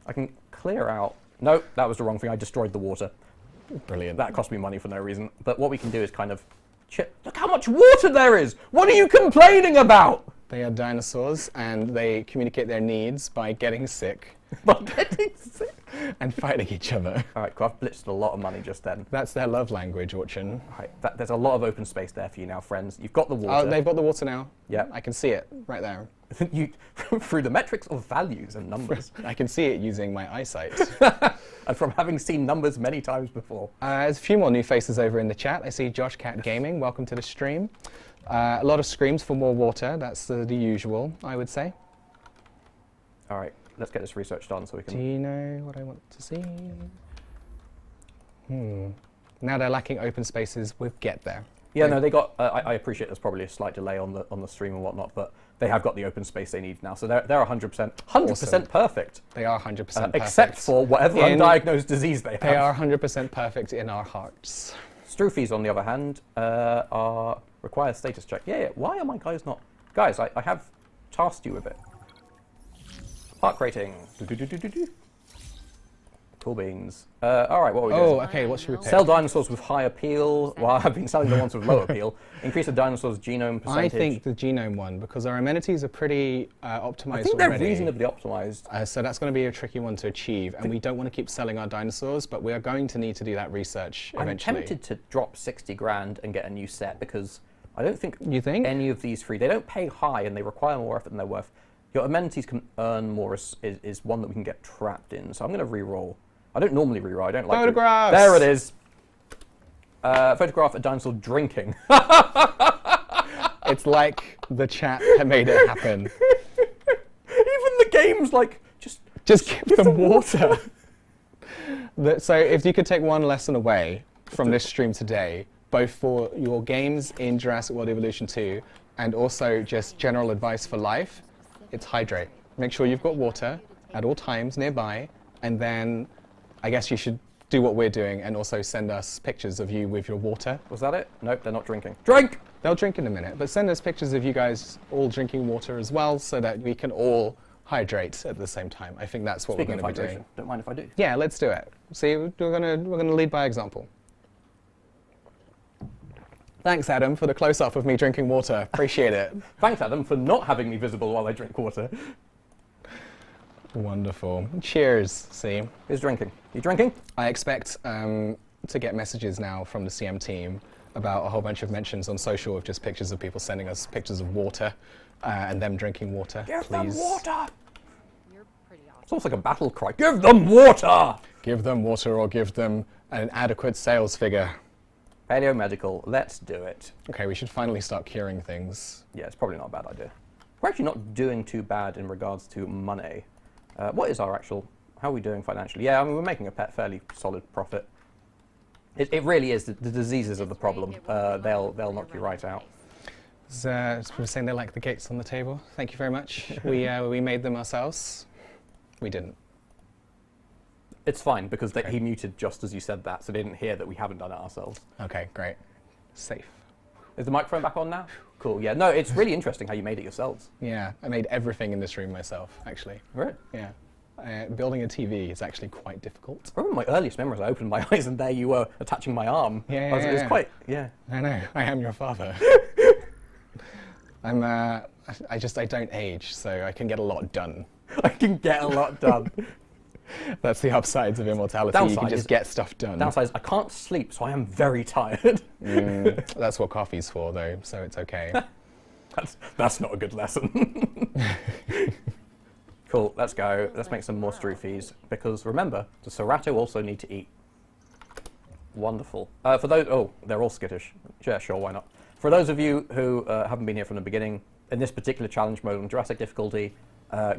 I can clear out. No, that was the wrong thing. I destroyed the water. Brilliant. That cost me money for no reason. But what we can do is kind of chip. Look how much water there is. What are you complaining about? They are dinosaurs, and they communicate their needs by getting sick By getting sick. and fighting each other. All right, cool. I've blitzed a lot of money just then. That's their love language, Orcun. Right, there's a lot of open space there for you now, friends. You've got the water. Oh, they've got the water now. Yeah. I can see it right there. you through the metrics of values and numbers, I can see it using my eyesight. and from having seen numbers many times before. There's a few more new faces over in the chat. I see Josh Cat Gaming. Welcome to the stream. A lot of screams for more water. That's the usual, I would say. All right, let's get this research done so we Do can. you know what I want to see? Now they're lacking open spaces with Get There. Yeah, no, they got. I appreciate there's probably a slight delay on the stream and whatnot, but they have got the open space they need now, so they're 100% Awesome. perfect, They are 100% perfect. except for whatever In- undiagnosed disease they have. They are 100% perfect in our hearts. Stroofies, on the other hand, are require status check. Yeah, why are my guys not? Guys, I have tasked you with it. Park rating. Do-do-do-do-do-do. Cool beans. All right, what are we doing? Oh, okay, what should we pick? Sell dinosaurs with high appeal. Well, I've been selling the ones with low appeal. Increase the dinosaur's genome percentage. I think the genome one, because our amenities are pretty optimized I think they're already. reasonably optimized. So that's going to be a tricky one to achieve, and we don't want to keep selling our dinosaurs, but we are going to need to do that research eventually. I'm tempted to drop 60 grand and get a new set because I don't think You think? any of these three, they don't pay high and they require more effort than they're worth. Your amenities can earn more is one that we can get trapped in. So I'm going to re-roll. I don't normally re-roll. I don't like Photographs! There it is. Photograph a dinosaur drinking. It's like the chat had made it happen. Even the game's like, just give them water. So if you could take one lesson away from this stream today, both for your games in Jurassic World Evolution 2 and also just general advice for life, it's hydrate. Make sure you've got water at all times nearby, and then I guess you should do what we're doing and also send us pictures of you with your water. Was that it? Nope, they're not drinking. Drink! They'll drink in a minute, but send us pictures of you guys all drinking water as well so that we can all hydrate at the same time. I think that's what Speaking we're of going to be hydration, doing. don't mind if I do. Yeah, let's do it. See, we're gonna lead by example. Thanks, Adam, for the close-up of me drinking water. Appreciate it. Thanks, Adam, for not having me visible while I drink water. Wonderful. Cheers. See, Who's drinking? You drinking? I expect to get messages now from the CM team about a whole bunch of mentions on social of just pictures of people sending us pictures of water and them drinking water. Give Please. them water! You're pretty awesome. It's almost like a battle cry. Give them water! Give them water or give them an adequate sales figure. Paleo Magical, let's do it. Okay, we should finally start curing things. Yeah, it's probably not a bad idea. We're actually not doing too bad in regards to money. What is our actual... How are we doing financially? Yeah, I mean, we're making a fairly solid profit. It really is. The diseases are the problem. They'll knock you right out. People saying they like the gates on the table. Thank you very much. We made them ourselves. We didn't. It's fine, because Okay. he muted just as you said that, so they didn't hear that we haven't done it ourselves. Okay, great. Safe. Is the microphone back on now? Cool, yeah. No, it's really interesting how you made it yourselves. Yeah, I made everything in this room myself, actually. Right. Yeah. Building a TV is actually quite difficult. I remember my earliest memories, I opened my eyes and there you were attaching my arm. Yeah, It was yeah. quite, yeah. I know, I am your father. I don't age, so I can get a lot done. I can get a lot done. That's the upsides of immortality. You can Downside just is- get stuff done. Downside is I can't sleep, so I am very tired. That's what coffee's for, though, so it's okay. That's not a good lesson. Cool, let's go. Let's make some more stroofies, because remember, the Cerato also need to eat. Wonderful. For those, oh, they're all skittish. Yeah, sure, why not? For those of you who haven't been here from the beginning, in this particular challenge mode on Jurassic Difficulty,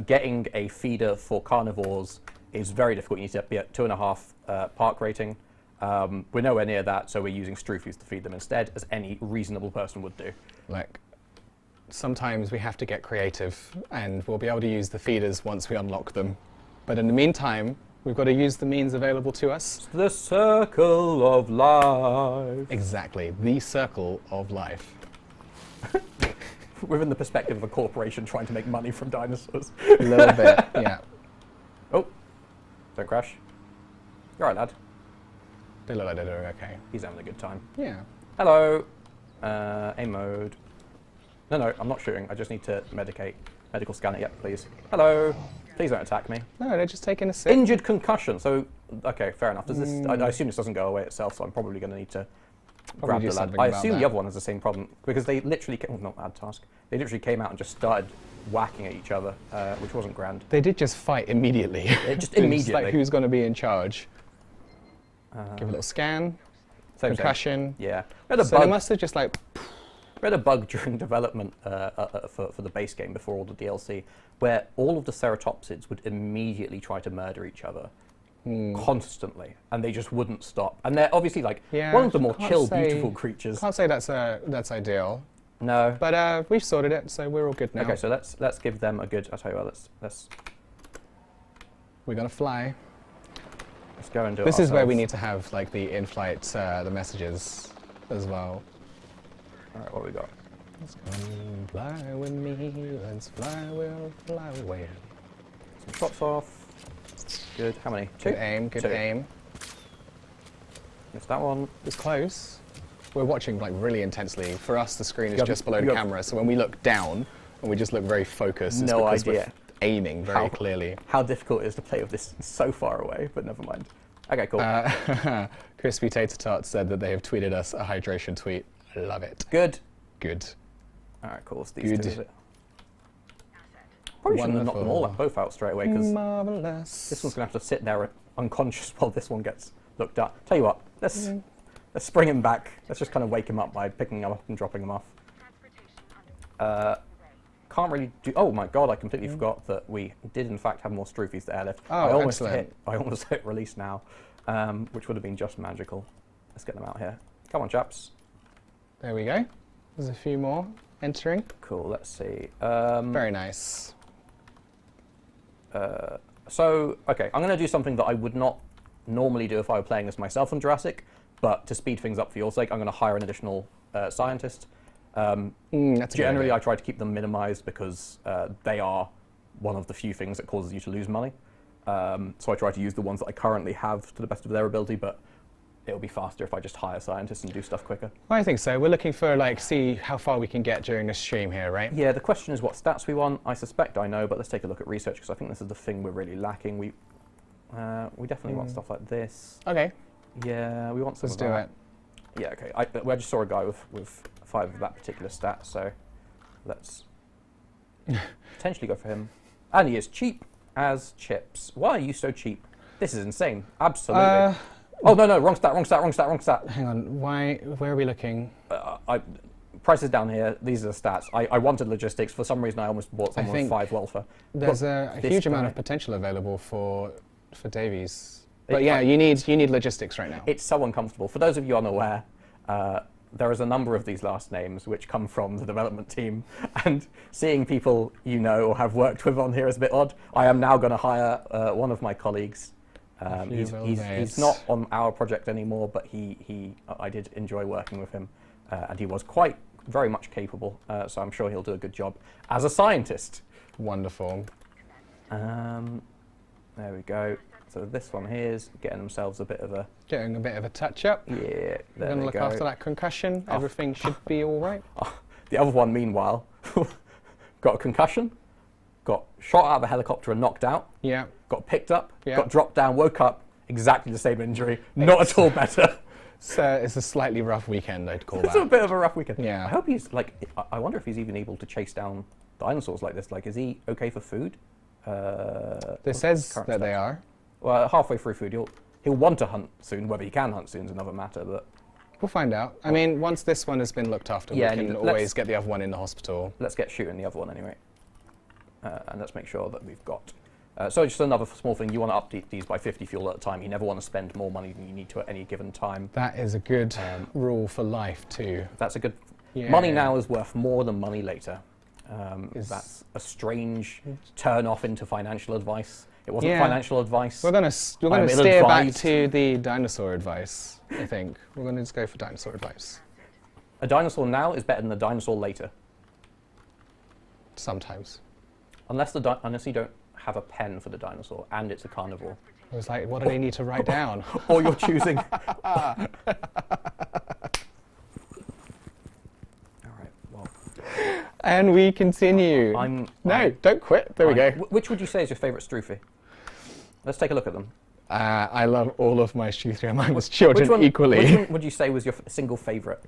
getting a feeder for carnivores is very difficult. You need to be at 2.5 park rating. We're nowhere near that, so we're using stroofies to feed them instead, as any reasonable person would do. Like, sometimes we have to get creative, and we'll be able to use the feeders once we unlock them. But in the meantime, we've got to use the means available to us. The circle of life. Exactly, the circle of life. Within the perspective of a corporation trying to make money from dinosaurs. A little bit, yeah. Oh, don't crash. You're right, lad. They look like they're doing okay. He's having a good time. Yeah. Hello. Aim mode. No, I'm not shooting. I just need to medical scan it. Yep, please. Hello. Please don't attack me. No, they're just taking a sip. Injured concussion. So, okay, fair enough. Does this? I assume this doesn't go away itself, so I'm probably going to need to grab the lad. I assume the other one has the same problem because they literally came, well, not add task. They literally came out and just started whacking at each other, which wasn't grand. They did just fight immediately. Just immediately. Like, who's going to be in charge? Give a little scan. Concussion. Yeah. So they must have just like... We had a bug during development for the base game before all the DLC, where all of the ceratopsids would immediately try to murder each other constantly, and they just wouldn't stop. And they're obviously like one of the more chill, beautiful creatures. Can't say that's ideal. No. But we've sorted it, so we're all good now. Okay, so let's give them a good. I'll tell you what. Let's. We're gonna fly. Let's go and do it. This is where we need to have like the in-flight the messages as well. All right, what we got? Let's go fly with me. Let's fly, we'll fly away. Some shots off. Good. How many? Two. Good aim. Good aim. Missed that one. It's close. We're watching like really intensely. For us, the screen is just below the camera, so when we look down and we just look very focused, it's because we're aiming very clearly. How difficult it is to play with this so far away, but never mind. Okay, cool. Crispy Tater Tots said that they have tweeted us a hydration tweet. Love it. Good. Good. All right, cool. So these two. Probably shouldn't have knocked them all both out straight away because this one's gonna have to sit there unconscious while this one gets looked at. Tell you what, let's spring him back. Let's just kind of wake him up by picking him up and dropping him off. Can't really do. Oh my god! I completely forgot that we did in fact have more Stroofies to airlift. Oh, I almost hit release now, which would have been just magical. Let's get them out here. Come on, chaps. There we go. There's a few more entering. Cool. Let's see. Very nice. So, okay, I'm going to do something that I would not normally do if I were playing this myself on Jurassic, but to speed things up for your sake, I'm going to hire an additional scientist. Generally, I try to keep them minimized because they are one of the few things that causes you to lose money. So I try to use the ones that I currently have to the best of their ability, but it'll be faster if I just hire scientists and do stuff quicker. Well, I think so. We're looking for, like, see how far we can get during this stream here, right? Yeah, the question is what stats we want. I suspect I know, but let's take a look at research, because I think this is the thing we're really lacking. We definitely want stuff like this. Okay. Yeah, we want some Let's do it. Yeah, okay. I just saw a guy with 5 of that particular stat, so let's potentially go for him. And he is cheap as chips. Why are you so cheap? This is insane. Absolutely. Oh, no, wrong stat. Hang on, where are we looking? Prices down here, these are the stats. I wanted logistics. For some reason, I almost bought someone with 5 welfare. There's a huge amount of potential available for Davies. But yeah, you need logistics right now. It's so uncomfortable. For those of you unaware, there is a number of these last names which come from the development team, and seeing people you know or have worked with on here is a bit odd. I am now going to hire one of my colleagues. He's not on our project anymore, but I did enjoy working with him, and he was very much capable, so I'm sure he'll do a good job as a scientist. Wonderful. There we go. So this one here is getting themselves a bit of a touch up. Yeah, we're going to look after that concussion. Everything should be all right. The other one, meanwhile, got a concussion, got shot out of a helicopter and knocked out. Yeah. Got picked up, got dropped down, woke up, exactly the same injury, not at all better. So it's a slightly rough weekend, I'd call that. It's a bit of a rough weekend. Yeah. I hope he's I wonder if he's even able to chase down dinosaurs like this. Like, is he okay for food? This says that they are. Well, halfway through food, he'll want to hunt soon. Whether he can hunt soon is another matter, but we'll find out. I mean, once this one has been looked after, we can always get the other one in the hospital. Let's get shooting the other one anyway, and let's make sure that we've got. So just another small thing, you want to update these by 50 fuel at a time. You never want to spend more money than you need to at any given time. That is a good rule for life too. That's a good... Yeah. Money now is worth more than money later. That's a strange turn off into financial advice. It wasn't financial advice. We're gonna steer back to the dinosaur advice. I think we're gonna just go for dinosaur advice. A dinosaur now is better than a dinosaur later. Sometimes. Unless you don't have a pen for the dinosaur and it's a carnivore. I was like, what do they need to write down? Or you're choosing. All right. Well. And we continue. Don't quit. There we go. Which would you say is your favourite Stroofy? Let's take a look at them. I love all of my Stroofy and Mindless children equally. Which one would you say was your single favourite?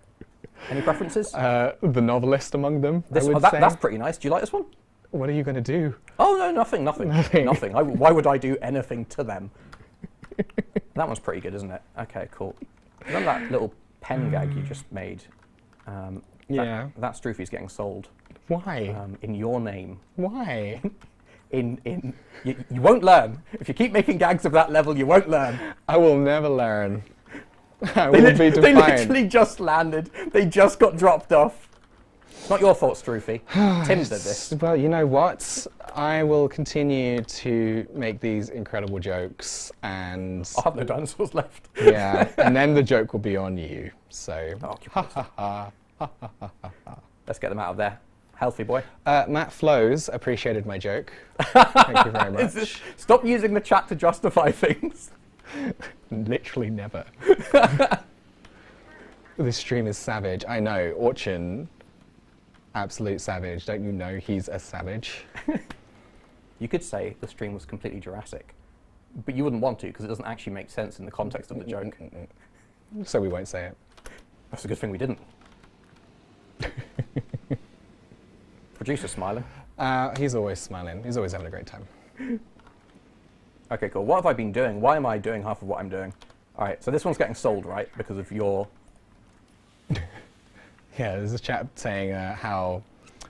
Any preferences? The novelist among them. That's pretty nice. Do you like this one? What are you going to do? Oh, no, nothing. Why would I do anything to them? That one's pretty good, isn't it? Okay, cool. Remember that little pen gag you just made? Yeah. That Stroofy's getting sold. Why? In your name. Why? You won't learn. If you keep making gags of that level, you won't learn. I will never learn. I will be defiant. They literally just landed. They just got dropped off. It's not your fault, Stroofy. Tim did this. Well, you know what? I will continue to make these incredible jokes, and I'll have no dinosaurs left. Yeah, and then the joke will be on you. So, let's get them out of there. Healthy boy. Matt Flows appreciated my joke. Thank you very much. Stop using the chat to justify things. Literally never. This stream is savage. I know. Orcun, absolute savage. Don't you know he's a savage? You could say the stream was completely Jurassic, but you wouldn't want to because it doesn't actually make sense in the context of the joke. So we won't say it. That's a good thing we didn't. Producer smiling. He's always smiling. He's always having a great time. Okay, cool. What have I been doing? Why am I doing half of what I'm doing? All right, so this one's getting sold, right? Because of your... Yeah, there's a chat saying how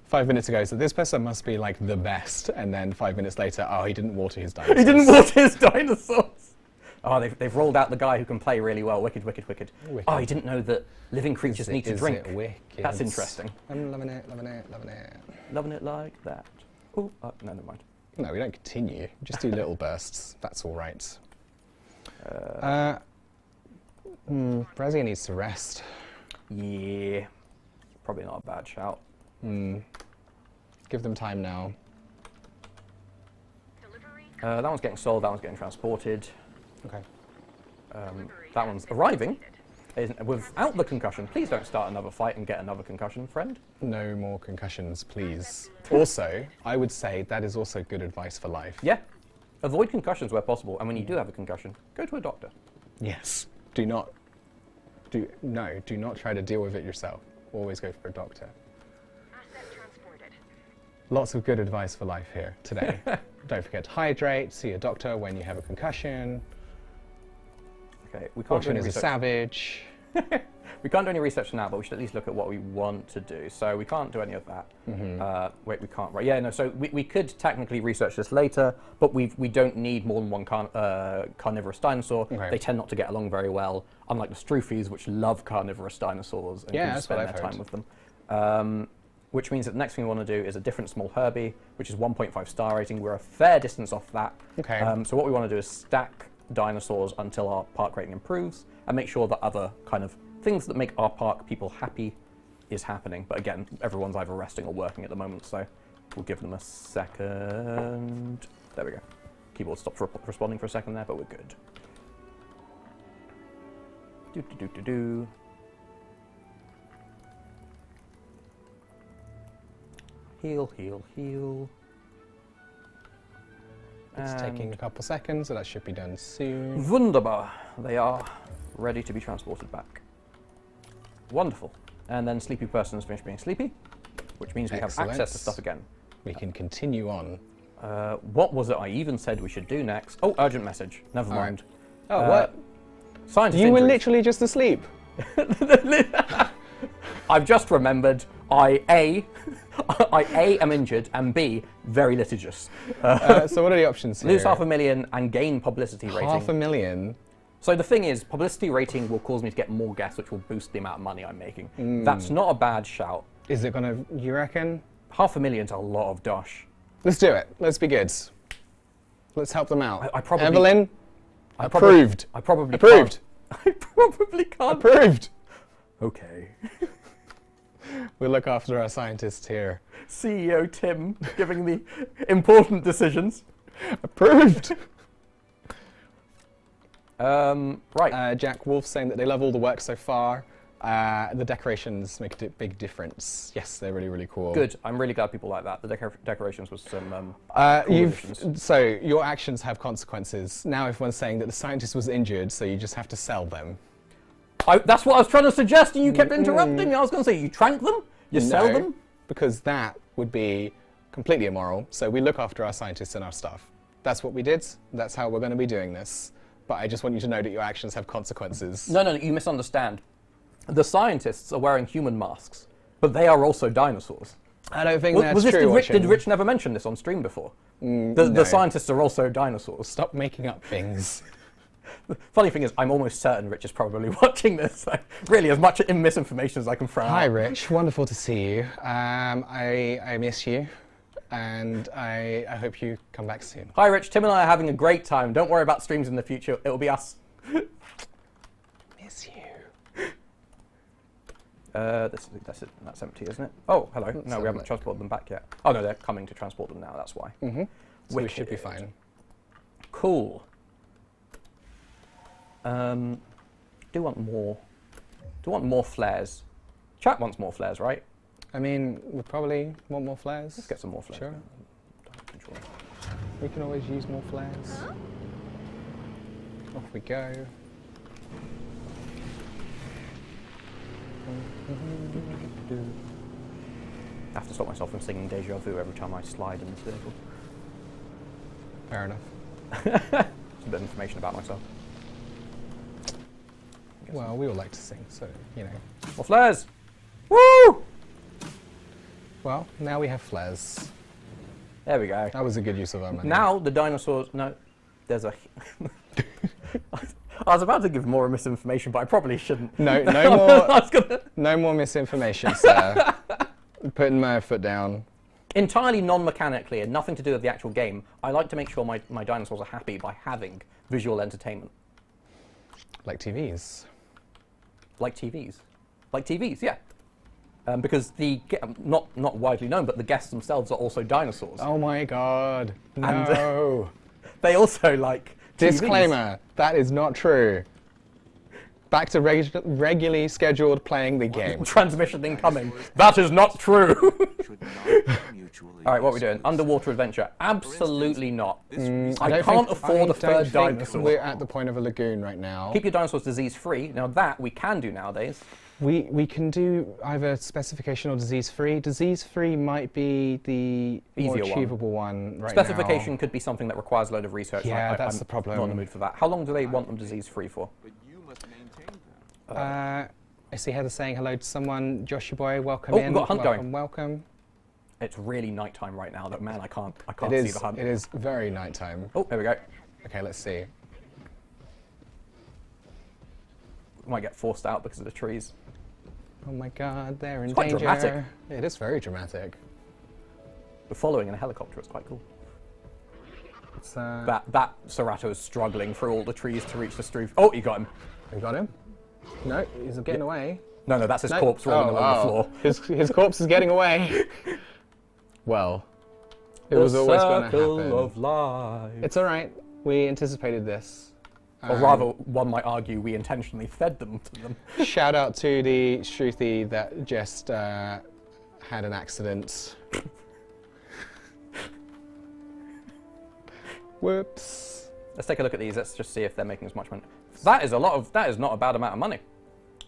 5 minutes ago, so this person must be like the best, and then 5 minutes later, oh, he didn't water his dinosaurs. He didn't water his dinosaurs! Oh, they've rolled out the guy who can play really well. Wicked, wicked, wicked. Oh, he didn't know that living creatures need to drink. Is it wicked? That's interesting. I'm loving it, loving it, loving it. Loving it like that. Oh, no, never mind. No, we don't continue. Just do little bursts. That's all right. Brazzy needs to rest. Yeah. Probably not a bad shout. Give them time now. That one's getting sold, that one's getting transported. Okay. That one's arriving. Without the concussion, please don't start another fight and get another concussion, friend. No more concussions, please. Also, I would say that is also good advice for life. Yeah. Avoid concussions where possible, and when you do have a concussion, go to a doctor. Yes. Do not try to deal with it yourself. Always go for a doctor. Lots of good advice for life here today. Don't forget to hydrate, see a doctor when you have a concussion. Okay, we can't do any is a savage. We can't do any research now, but we should at least look at what we want to do. So we can't do any of that. Wait, we can't. Right? Yeah, no. So we could technically research this later, but we don't need more than one carnivorous dinosaur. Okay. They tend not to get along very well, unlike the Stroofies, which love carnivorous dinosaurs and can spend their time with them. Which means that the next thing we want to do is a different small Herbie, which is 1.5 star rating. We're a fair distance off that. Okay. So what we want to do is stack dinosaurs until our park rating improves and make sure that other kind of things that make our park people happy is happening. But again, everyone's either resting or working at the moment, so we'll give them a second. There we go. Keyboard stopped responding for a second there, but we're good. Do. Heal, heal, heal. It's taking a couple seconds, so that should be done soon. Wunderbar. They are ready to be transported back. Wonderful. And then sleepy person has finished being sleepy, which means we have access to stuff again. We can continue on. What was it I even said we should do next? Oh, urgent message. Never mind. Right. Oh, what? Scientist You injuries. were literally just asleep. I've just remembered I am injured, and B, very litigious. So what are the options here? Lose 500,000 and gain publicity rating. 500,000? So the thing is, publicity rating will cause me to get more guests, which will boost the amount of money I'm making. That's not a bad shout. Is it gonna, you reckon? 500,000's a lot of dosh. Let's do it. Let's be good. Let's help them out. I probably... Evelyn, Approved. I probably Approved. Can't. I probably can't. Approved. Okay. We look after our scientists here. CEO Tim giving the important decisions. Approved. Right. Jack Wolf saying that they love all the work so far. The decorations make a big difference. Yes, they're really, really cool. Good. I'm really glad people like that. The decorations was some cool additions. So your actions have consequences. Now everyone's saying that the scientist was injured, so you just have to sell them. That's what I was trying to suggest, and you kept interrupting me. I was going to say, you trank them? You sell them? Because that would be completely immoral. So we look after our scientists and our staff. That's what we did. That's how we're going to be doing this. But I just want you to know that your actions have consequences. No, you misunderstand. The scientists are wearing human masks, but they are also dinosaurs. I don't think that's true. Did Rich never mention this on stream before? The scientists are also dinosaurs. Stop making up things. The funny thing is, I'm almost certain Rich is probably watching this. Like, really, as much misinformation as I can throw out. Hi, Rich. Wonderful to see you. I miss you, and I hope you come back soon. Hi, Rich. Tim and I are having a great time. Don't worry about streams in the future. It'll be us. Miss you. That's empty, isn't it? Oh, hello. No, we haven't transported them back yet. Oh, no, they're coming to transport them now. That's why. Mm-hmm. So we should be fine. Cool. Do want more flares. Chat wants more flares, right? I mean, we probably want more flares. Let's get some more flares. Sure. We can always use more flares. Off we go. I have to stop myself from singing Deja Vu every time I slide in this vehicle. Fair enough. It's a bit of information about myself. Well, we all like to sing, so, you know. More flares! Woo! Well, now we have flares. There we go. That was a good use of our money. Now the dinosaurs... No, there's a... I was about to give more misinformation, but I probably shouldn't. No more, no more misinformation, sir. Putting my foot down. Entirely non-mechanically and nothing to do with the actual game, I like to make sure my dinosaurs are happy by having visual entertainment. Like TVs. Like TVs. Like TVs, yeah. Because not widely known, but the guests themselves are also dinosaurs. Oh my god, no. And, they also like TVs. Disclaimer, that is not true. Back to regularly scheduled playing the game. Transmission incoming. That is not true. Alright, what are we doing? Underwater adventure? Absolutely not. I can't afford a third dinosaur. We're at the point of a lagoon right now. Keep your dinosaurs disease-free. Now that we can do nowadays. We can do either specification or disease-free. Disease-free might be the more achievable one right now. Specification could be something that requires a load of research. Yeah, that's the problem. I'm not in the mood for that. How long do they want them disease-free for? I see Heather saying hello to someone. Joshy boy, welcome in. We've got a hunt going. Welcome. It's really nighttime right now. That man, I can't see the hunt. It is very nighttime. Oh, there we go. Okay, let's see. We might get forced out because of the trees. Oh my god, they're in danger. Quite dramatic. It is very dramatic. We're following in a helicopter. It's quite cool. It's, that Cerato is struggling through all the trees to reach the stream. Oh, you got him. You got him? No, he's getting away. No, that's his corpse rolling along the floor. His corpse is getting away. Well, it was always going to happen. Circle of life. It's all right. We anticipated this. Or rather, one might argue we intentionally fed them to them. Shout out to the Shruti that just had an accident. Whoops. Let's take a look at these. Let's just see if they're making as much money. That is not a bad amount of money.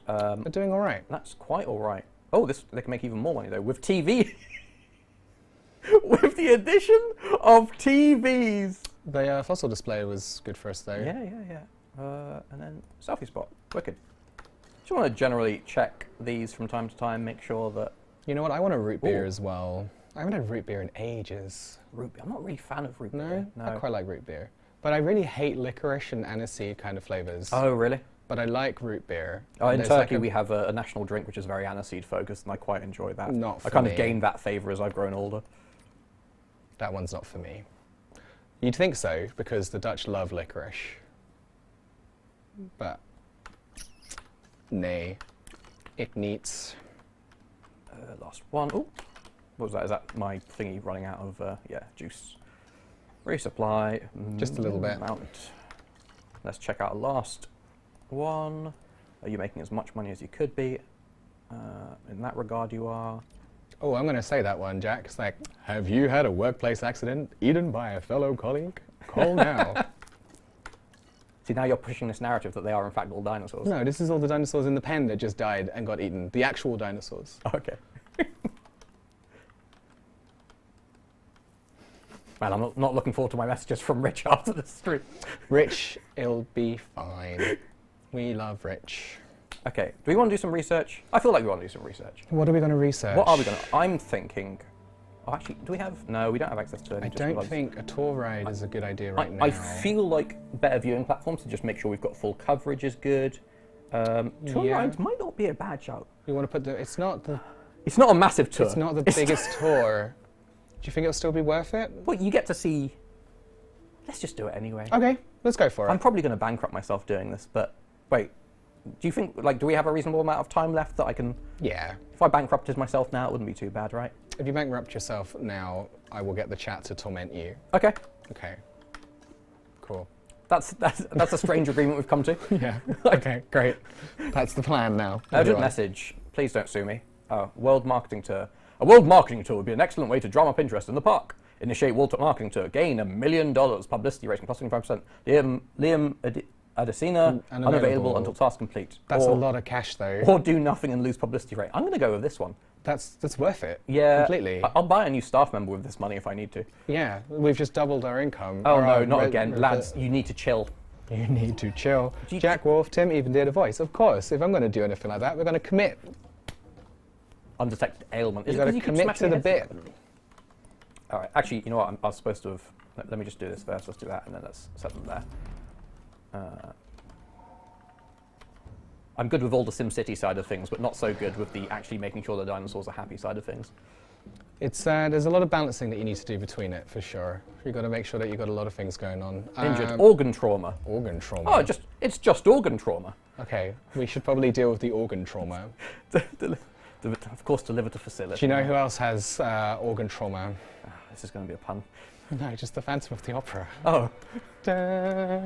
They're doing all right. That's quite all right. Oh, they can make even more money though with TV. With the addition of TVs. The fossil display was good for us though. Yeah. And then selfie spot. Wicked. Just want to generally check these from time to time, make sure that... You know what, I want a root beer as well. I haven't had root beer in ages. Root beer? I'm not really a fan of root beer. No? I quite like root beer. But I really hate licorice and aniseed kind of flavours. Oh, really? but I like root beer. In There's Turkey, like we have a national drink which is very aniseed focused, and I quite enjoy that. Not for I kind me. of gained that favour as I've grown older. That one's not for me. You'd think so, because the Dutch love licorice. But, nay, it needs... Last one. Oh, what was that? Is that my thingy running out of, yeah, juice? Resupply. Just a little bit. Amount. Let's check out last one. Are you making as much money as you could be? In that regard, you are. Oh, I'm going to say that one, Jack. It's like, have you had a workplace accident eaten by a fellow colleague? Call now. See, now you're pushing this narrative that they are in fact all dinosaurs. No, this is all the dinosaurs in the pen that just died and got eaten. The actual dinosaurs. Okay. Man, I'm not looking forward to my messages from Rich after the stream. Rich, it'll be fine. We love Rich. Okay, do we want to do some research? I feel like we want to do some research. What are we going to research? What are we going to... I'm thinking... Oh, actually, do we have... No, we don't have access to any. I don't think a tour ride is a good idea right now. I feel like better viewing platforms to just make sure we've got full coverage is good. Tour rides might not be a bad shout. You want to put the... It's not the... It's not a massive tour. It's not the biggest tour. Do you think it'll still be worth it? Well, you get to see... Let's just do it anyway. Okay, let's go for it. I'm probably going to bankrupt myself doing this, but... Wait, do you think... Like, do we have a reasonable amount of time left that I can... Yeah. If I bankrupted myself now, it wouldn't be too bad, right? If you bankrupt yourself now, I will get the chat to torment you. Okay. Okay. Cool. That's a strange agreement we've come to. Yeah. Okay, great. That's the plan now. Urgent message. Please don't sue me. World marketing tour. A world marketing tour would be an excellent way to drum up interest in the park. Initiate world marketing tour. Gain $1 million. Publicity rating plus 25%. Liam Adesina, unavailable until task complete. That's a lot of cash, though. Or do nothing and lose publicity rate. I'm going to go with this one. That's worth it. Yeah. Completely. I'll buy a new staff member with this money if I need to. Yeah, we've just doubled our income. Oh, no, not again. Lads, you need to chill. You need to chill. Jack Wolf, Tim even did a voice. Of course, if I'm going to do anything like that, we're going to commit. Undetected ailment. You've got to commit to the bit. All right. Actually, you know what? I was supposed to have... Let me just do this first. Let's do that, and then let's set them there. I'm good with all the SimCity side of things, but not so good with the actually making sure the dinosaurs are happy side of things. It's there's a lot of balancing that you need to do between it, for sure. You've got to make sure that you've got a lot of things going on. Injured. Organ trauma. Organ trauma. Oh, it's just organ trauma. Okay, we should probably deal with the organ trauma. Of course, deliver to facility. Do you know who else has organ trauma? This is going to be a pun. No, just the Phantom of the Opera. Oh. Da,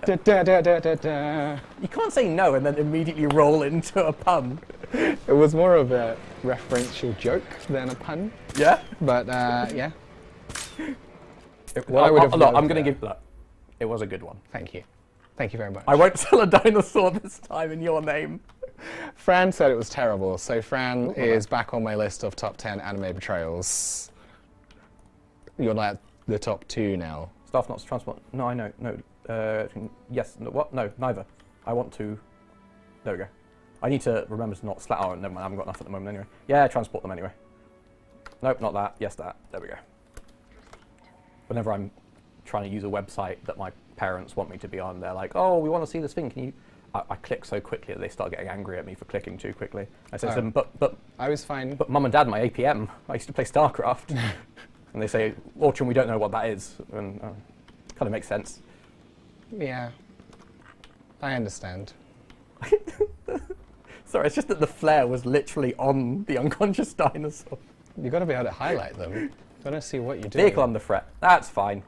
da, da, da, da, da, da. You can't say no and then immediately roll into a pun. It was more of a referential joke than a pun. Yeah? But, yeah. I'm going to give... Look, it was a good one. Thank you. Thank you very much. I won't sell a dinosaur this time in your name. Fran said it was terrible, so Fran is back on my list of top 10 anime betrayals. You're like the top 2 now. Staff not to transport. No, I know. No. Yes. No, what? No, neither. I want to... There we go. I need to remember to not slack... Oh, never mind. I haven't got enough at the moment anyway. Yeah, transport them anyway. Nope, not that. Yes, that. There we go. Whenever I'm trying to use a website that my parents want me to be on, they're like, oh, we want to see this thing. Can you... I click so quickly that they start getting angry at me for clicking too quickly. I say to them, but... I was fine. But Mum and Dad, my APM, I used to play StarCraft. And they say, Orcun, we don't know what that is. And kind of makes sense. Yeah. I understand. Sorry, it's just that the flare was literally on the unconscious dinosaur. You've got to be able to highlight them. You've got to see what you're doing. Vehicle under threat. That's fine.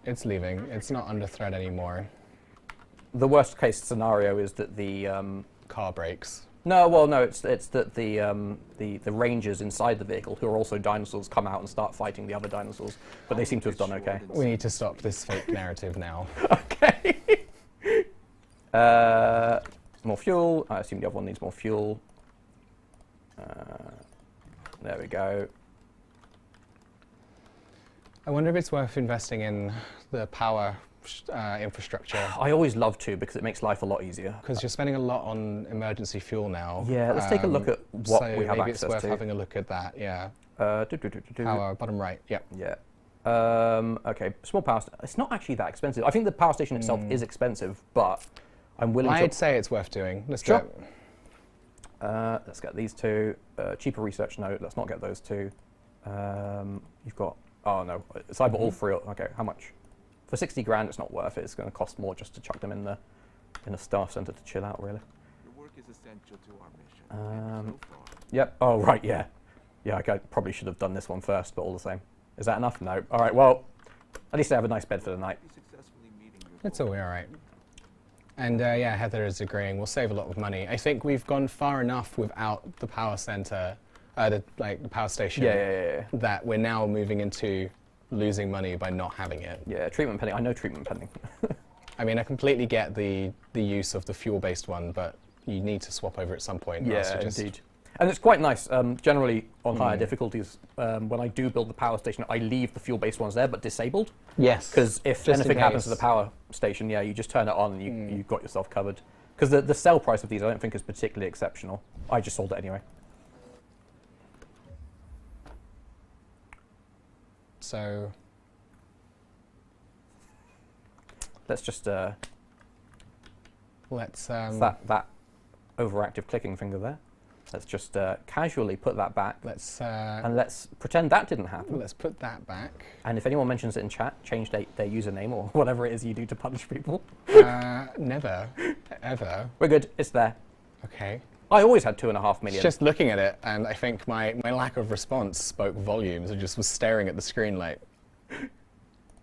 It's leaving. It's not under threat anymore. The worst case scenario is that the... Car brakes. No, well, no, it's that the rangers inside the vehicle, who are also dinosaurs, come out and start fighting the other dinosaurs. But they seem to have done okay. We need to stop this fake narrative now. Okay. More fuel. I assume the other one needs more fuel. There we go. I wonder if it's worth investing in the power infrastructure. I always love to, because it makes life a lot easier. Because you're spending a lot on emergency fuel now. Yeah, let's take a look at what we have access to. Maybe it's worth having a look at that, yeah. Power, bottom right, yep. Yeah. Okay, small power station. It's not actually that expensive. I think the power station itself is expensive, but I'm willing I'd to... say it's worth doing. Let's Sure. do it. Let's get these two. Cheaper research note. Let's not get those two. You've got... Oh, no. It's either all three. Okay, how much? For 60 grand, it's not worth it. It's going to cost more just to chuck them in a staff centre to chill out, really. Your work is essential to our mission. So far, Yep. Oh, right, yeah. Yeah, I probably should have done this one first, but all the same. Is that enough? No. All right, well, at least I have a nice bed for the night. be successfully meeting your It's all right. And yeah, Heather is agreeing. We'll save a lot of money. I think we've gone far enough without the power center, the power station. Yeah. That we're now moving into losing money by not having it. Yeah, treatment pending. I know treatment pending. I mean, I completely get the use of the fuel-based one, but you need to swap over at some point. or else Yeah, you just- indeed. And it's quite nice. Generally, on higher difficulties, when I do build the power station, I leave the fuel-based ones there, but disabled. Yes. Because if Just in anything happens to case. the power station, yeah, you just turn it on and you've got yourself covered. Because the sell price of these I don't think is particularly exceptional. I just sold it anyway. So Let's just... let's... that overactive clicking finger there. Let's just casually put that back. let's And let's pretend that didn't happen. let's put that back. And if anyone mentions it in chat, change their username or whatever it is you do to punish people. Never, ever. We're good. It's there. Okay. I always had 2.5 million. Just looking at it, and I think my lack of response spoke volumes. I just was staring at the screen like... All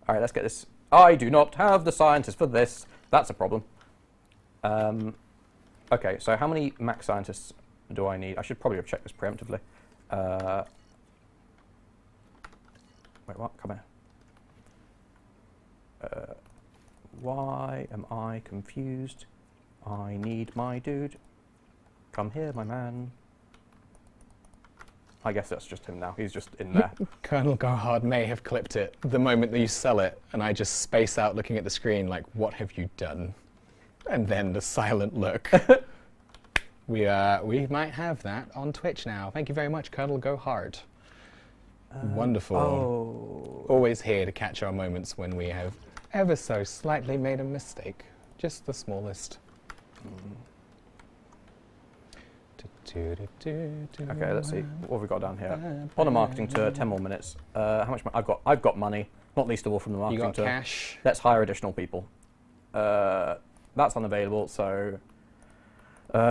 right, let's get this. I do not have the scientists for this. That's a problem. Okay, so how many max scientists do I need? I should probably have checked this preemptively. Wait, what? Come here. Why am I confused? I need my dude. Come here, my man. I guess that's just him now. He's just in there. Colonel Gerhard may have clipped it the moment that you sell it, and I just space out looking at the screen like, what have you done? And then the silent look. We might have that on Twitch now. Thank you very much, Colonel Gerhard. Wonderful. Oh. Always here to catch our moments when we have ever so slightly made a mistake. Just the smallest. Okay, let's see. What have we got down here? On a marketing tour, 10 more minutes. How much money? I've got money, not least of all from the You marketing got tour. cash. Let's hire additional people. That's unavailable, so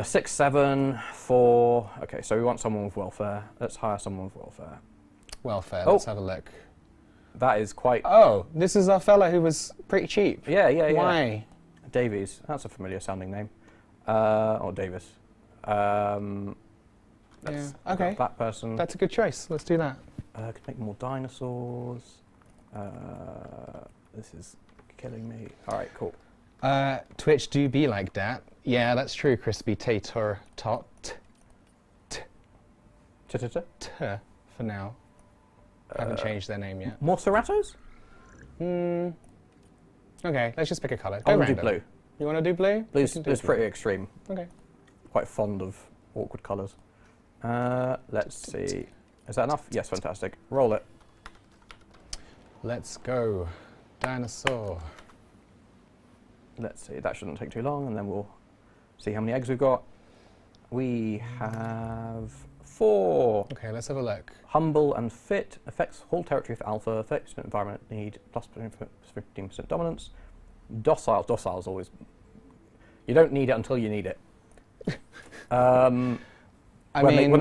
6, 7, 4. Okay, so we want someone with welfare. Let's hire someone with welfare. Welfare, Oh. let's have a look. That is quite... Oh, this is our fella who was pretty cheap. Yeah. Why? Davies. That's a familiar sounding name. Or Davis. Let's Yeah, look okay. at that person. That's a good choice. Let's do that. Could make more dinosaurs. This is killing me. All right, cool. Twitch do be like that. Yeah, that's true, Crispy Tater Tot. Ta-ta-ta. T for now. Haven't changed their name yet. More Ceratos? Okay, let's just pick a colour. I Go want to do random. blue. You want to do blue? Blue's, We can do blue's blue. pretty extreme. Okay. Quite fond of awkward colours. Let's see. Is that enough? Yes, fantastic. Roll it. Let's go. Dinosaur. Let's see. That shouldn't take too long, and then we'll see how many eggs we've got. We have 4. Okay, let's have a look. Humble and fit. Affects whole territory for alpha. Affects environment need plus 15% dominance. Docile. Docile's always... You don't need it until you need it. When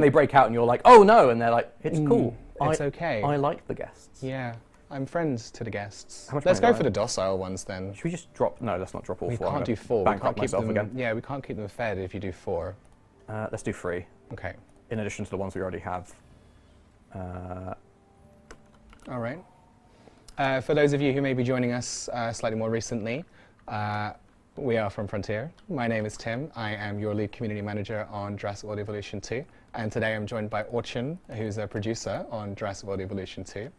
they break out and you're like, oh no, and they're like, it's cool. It's okay. I like the guests. Yeah, I'm friends to the guests. How much Let's money go do for I the docile ones then. Should we just drop? No, let's not drop all We 4. I'm can't do gonna 4. We bankrupt can't keep myself them. again. Yeah, we can't keep them fed if you do 4. Let's do 3, Okay. in addition to the ones we already have. All right. For those of you who may be joining us slightly more recently, we are from Frontier. My name is Tim. I am your lead community manager on Jurassic World Evolution 2. And today I'm joined by Orcun, who's a producer on Jurassic World Evolution 2.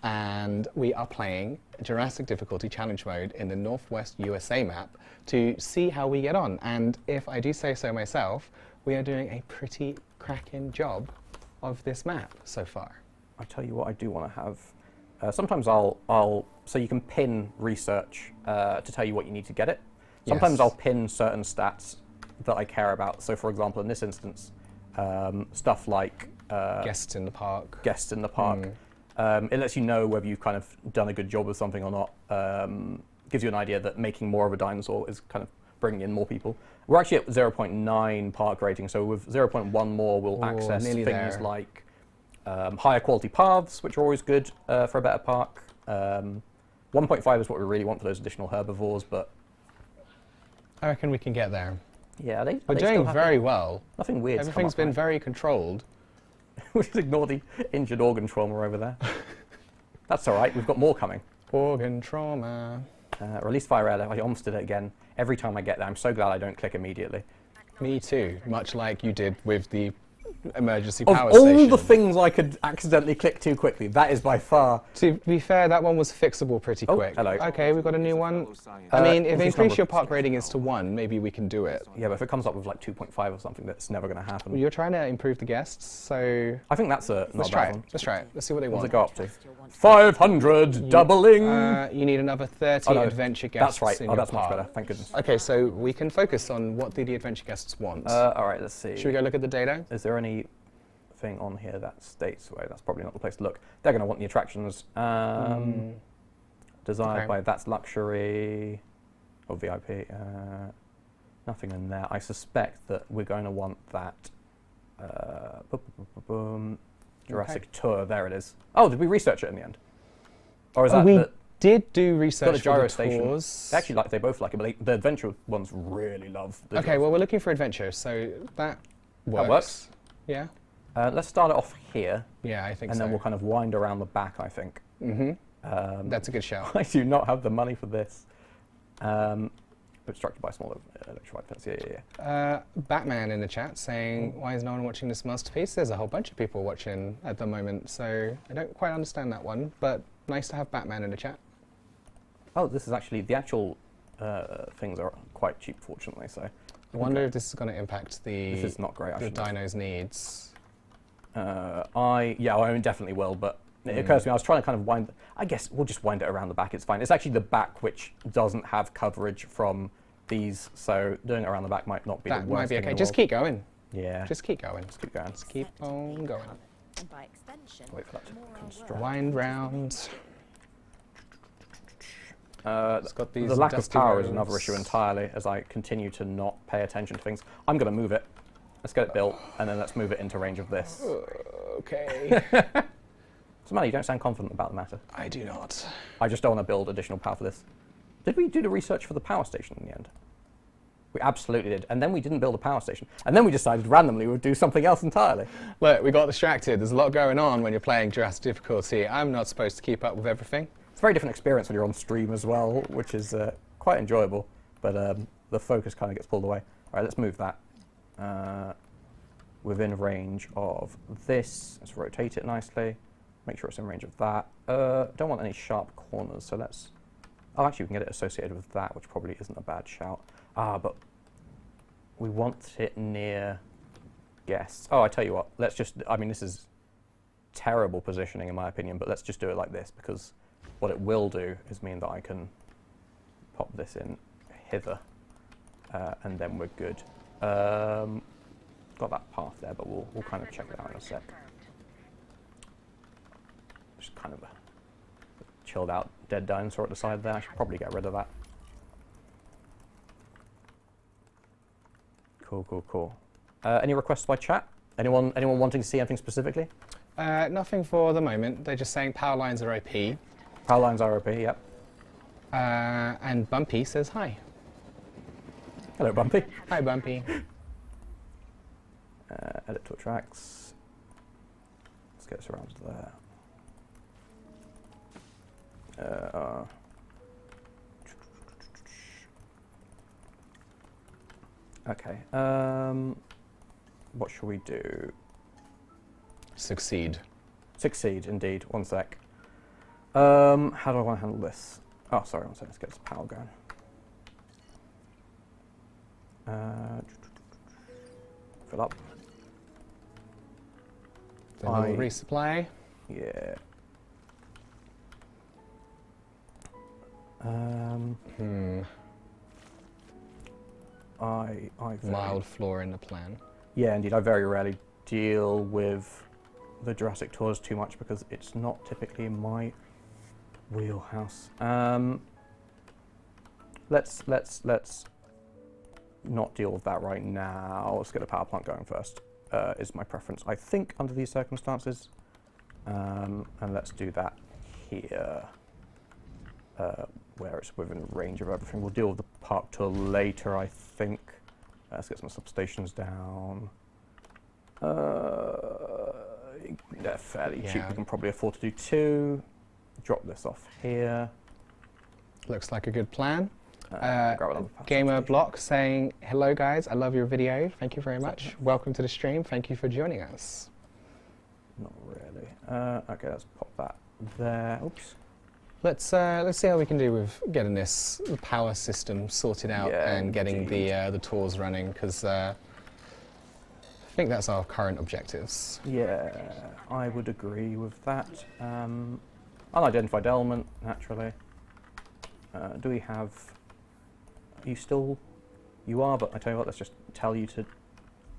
And we are playing Jurassic Difficulty Challenge Mode in the Northwest USA map to see how we get on. And if I do say so myself, we are doing a pretty cracking job of this map so far. I tell you what, I do want to have. Sometimes I'll so you can pin research to tell you what you need to get it. Sometimes Yes. I'll pin certain stats that I care about. So, for example, in this instance, stuff like Guests in the park. guests in the park. It lets you know whether you've kind of done a good job with something or not. Gives you an idea that making more of a dinosaur is kind of bringing in more people. We're actually at 0.9 park rating, so with 0.1 more, we'll Ooh, access nearly things there. like higher quality paths, which are always good for a better park. 1.5 is what we really want for those additional herbivores, but I reckon we can get there. yeah, We're doing very well. nothing weird. Everything's been very controlled. We just ignore the injured organ trauma over there. That's all right. We've got more coming. Organ trauma. Release fire air. I almost did it again. Every time I get there, I'm so glad I don't click immediately. Me too, much like you did with the emergency Of power all station. the things I could accidentally click too quickly, that is by far. To be fair, that one was fixable pretty Oh, quick. hello. Okay, we've got a new one. Fellow scientist. I mean, if increase increase number your of- park rating is to 1, maybe we can do it. Yeah, but if it comes up with like 2.5 or something, that's never going to happen. You're trying to improve the guests, so I think that's not let's a try bad it. one. Let's try it. Let's see what they What does want. it go up to? 500, doubling. You need another 30 Oh, no, adventure guests That's right. in Oh, your that's much park. better. Thank goodness. Okay, so we can focus on what the adventure guests want. All right, let's see. Should we go look at the data? Is there anything on here that states where that's probably not the place to look? They're going to want the attractions. Desired Okay. by that's luxury or VIP. Nothing in there. I suspect that we're going to want that. Jurassic Tour. There it is. Oh, did we research it in the end? Or is that we the, did do got research a for gyro the station? tours. They actually like. They both like it, but the adventure ones really love. The Okay, well, we're looking for adventure, so that works. works? Yeah? let's start it off here, Yeah, I think and so. then we'll kind of wind around the back. I think. That's a good shout. I do not have the money for this. Obstructed by smaller electrified fence. Yeah. Batman in the chat saying, why is no one watching this masterpiece? There's a whole bunch of people watching at the moment, so I don't quite understand that one, but nice to have Batman in the chat. Oh, this is actually the actual things are quite cheap, fortunately. So I wonder if this is going to impact this is not great. I the should dino's needs. I mean, definitely will, but it occurs to me I was trying to kind of wind. I guess we'll just wind it around the back. It's fine. It's actually the back which doesn't have coverage from these, so doing it around the back might not be the That worst might be thing okay. in the Just world. keep going. Yeah. Just keep going. Just keep going. Just keep on going. And by extension, Wait for that to more our construct. work. Wind round. It's got these The lack of dusty power is roads. another issue entirely, as I continue to not pay attention to things. I'm going to move it. Let's get it built, and then let's move it into range of this. Okay. Samantha, you don't sound confident about the matter. I do not. I just don't want to build additional power for this. Did we do the research for the power station in the end? We absolutely did. And then we didn't build a power station. And then we decided randomly we'd do something else entirely. Look, we got distracted. There's a lot going on when you're playing Jurassic Difficulty. I'm not supposed to keep up with everything. It's a very different experience when you're on stream as well, which is quite enjoyable. But the focus kind of gets pulled away. All right, let's move that within range of this. Let's rotate it nicely. Make sure it's in range of that. Don't want any sharp corners, so let's... Oh, actually, we can get it associated with that, which probably isn't a bad shout. But we want it near guests. Oh, I tell you what, let's just... I mean, this is terrible positioning in my opinion, but let's just do it like this, because what it will do is mean that I can pop this in hither, and then we're good. Got that path there, but we'll kind of check it out in a sec. Just kind of a chilled out dead dinosaur at the side there. I should probably get rid of that. Cool. Any requests by chat? Anyone wanting to see anything specifically? Nothing for the moment. They're just saying power lines are OP. Power lines are OP, yep. And Bumpy says hi. Hello, Bumpy. Hi, Bumpy. Edit to tracks. Let's get us around to there. Okay. What shall we do? Succeed. Succeed, indeed. One sec. How do I want to handle this? Oh, sorry, one sec. Let's get this power going. Fill up. Then we'll resupply. Yeah. I Mild flaw in the plan. Yeah, indeed. I very rarely deal with the Jurassic tours too much because it's not typically in my wheelhouse. Let's not deal with that right now. Let's get a power plant going first. Is my preference, I think, under these circumstances. And let's do that here, where it's within range of everything. We'll deal with the park tour later, I think. Let's get some substations down. They're fairly cheap. We can probably afford to do 2. Drop this off here. Looks like a good plan. Grab another power Gamer substation. Block saying, hello guys, I love your video. Thank you very much. Welcome to the stream. Thank you for joining us. Not really. Okay, let's pop that there. Oops. Let's see how we can do with getting this power system sorted out and getting the tours running, because I think that's our current objectives. Yeah, I would agree with that. Unidentified element, naturally. Do we have... Are you still... You are, but I tell you what, let's just tell you to...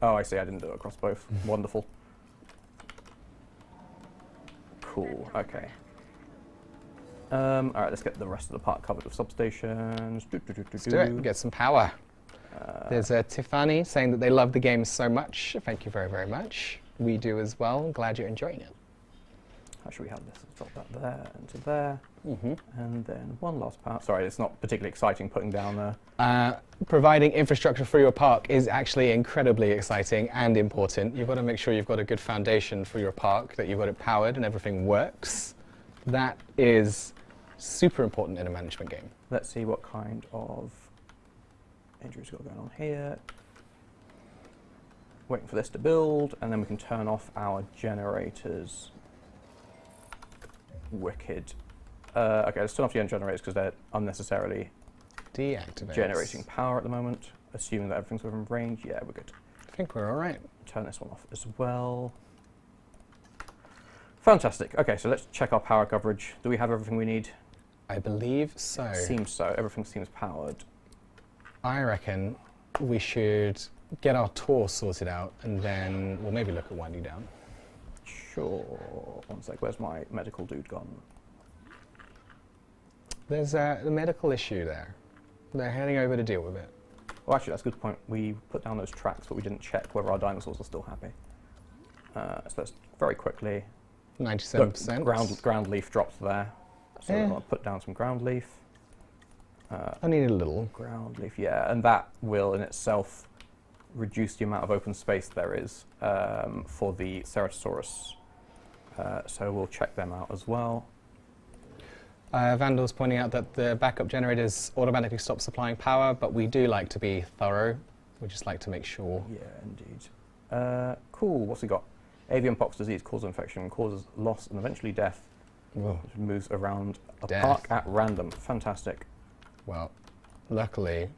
Oh, I see, I didn't do it across both. Wonderful. Cool, okay. Alright, let's get the rest of the park covered with substations. Let's do it, get some power. There's Tiffany saying that they love the game so much. Thank you very, very much. We do as well. Glad you're enjoying it. How should we have this? Let's drop that there into there. And then one last part. Sorry, it's not particularly exciting putting down providing infrastructure for your park is actually incredibly exciting and important. You've got to make sure you've got a good foundation for your park, that you've got it powered and everything works. That is super important in a management game. Let's see what kind of injuries we've got going on here. Waiting for this to build, and then we can turn off our generators. Wicked. Okay, let's turn off the generators because they're unnecessarily Deactivate. generating power at the moment. Assuming that everything's within range. Yeah, we're good. I think we're all right. Turn this one off as well. Fantastic. Okay, so let's check our power coverage. Do we have everything we need? I believe so. Seems so. Everything seems powered. I reckon we should get our tour sorted out, and then we'll maybe look at winding down. Sure. One sec. Where's my medical dude gone? There's the medical issue there. They're heading over to deal with it. Well, actually, that's a good point. We put down those tracks, but we didn't check whether our dinosaurs are still happy. So let's very quickly... 97%. Ground leaf dropped there. So we're going to put down some ground leaf. I need a little. Ground leaf, yeah. And that will, in itself, reduce the amount of open space there is for the Ceratosaurus. So we'll check them out as well. Vandal's pointing out that the backup generators automatically stop supplying power, but we do like to be thorough. We just like to make sure. Yeah, indeed. Cool, what's he got? Avian pox disease causes infection, causes loss and eventually death. Whoa. Which moves around a park at random. Fantastic. Well, luckily...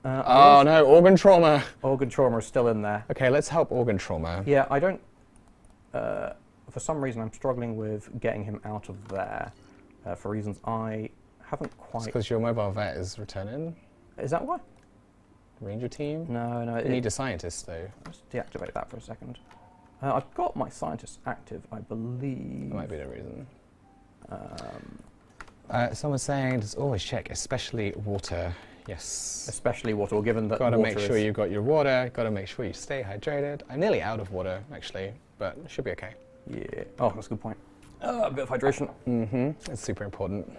oh no, organ trauma! Organ trauma is still in there. Okay, let's help organ trauma. Yeah, I don't... for some reason I'm struggling with getting him out of there. For reasons I haven't quite... Because your mobile vet is returning? Is that why? Ranger team? No. You need a scientist though. Let's deactivate that for a second. I've got my scientist active, I believe. That might be the reason. Someone's saying, just always check, especially water. Yes. Especially water, well, given that Got to water make sure you've got your water, got to make sure you stay hydrated. I'm nearly out of water, actually, but it should be okay. Yeah. Oh, that's a good point. A bit of hydration. It's super important.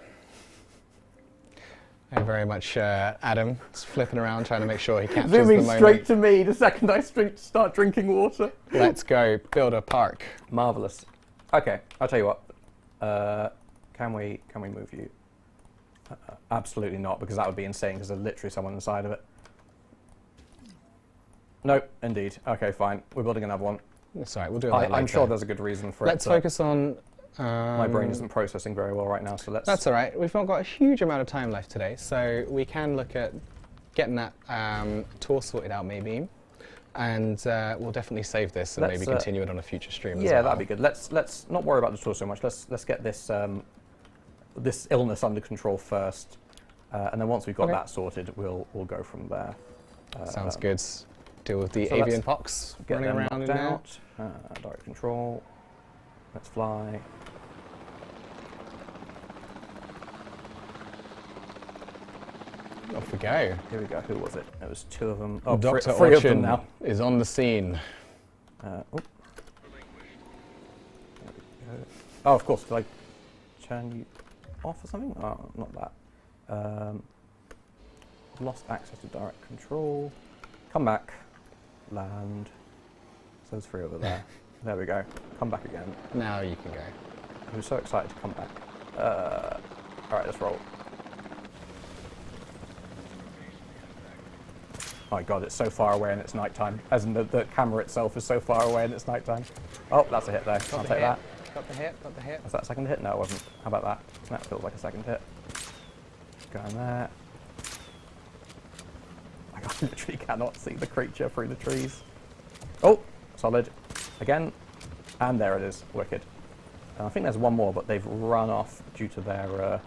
And very much Adam is flipping around trying to make sure he captures the moment. Zooming straight to me the second I start drinking water. Let's go build a park. Marvellous. Okay, I'll tell you what. Can we move you? Absolutely not, because that would be insane, because there's literally someone inside of it. No, indeed. Okay, fine. We're building another one. It's all right, we'll do it later. I'm sure there's a good reason for it. Let's focus on... my brain isn't processing very well right now, so let's... That's all right. We've not got a huge amount of time left today, so we can look at getting that tour sorted out, maybe. And we'll definitely save this and maybe continue it on a future stream as well. Yeah, that'd be good. Let's not worry about the tour so much. Let's get this this illness under control first, and then once we've got that sorted, we'll go from there. Sounds good. Deal with the so avian let's pox Get running them around in knocked there. out. Direct control. Let's fly. Off we go. Here we go. Who was it? It was 2 of them. Oh, Dr. three of them Orcun now. is on the scene. Oh, of course. Did I turn you off or something? Oh, not that. Lost access to direct control. Come back. Land. So there's 3 over there. There we go. Come back again. Now you can go. I'm so excited to come back. Alright, let's roll. Oh my god, it's so far away and it's nighttime. As in the camera itself is so far away and it's nighttime. Oh, that's a hit there. I'll take that. Got the hit, got the hit. Was that a second hit? No, it wasn't. How about that? That feels like a second hit. Go in there. I literally cannot see the creature through the trees. Oh, solid. Again. And there it is. Wicked. I think there's one more, but they've run off due to their,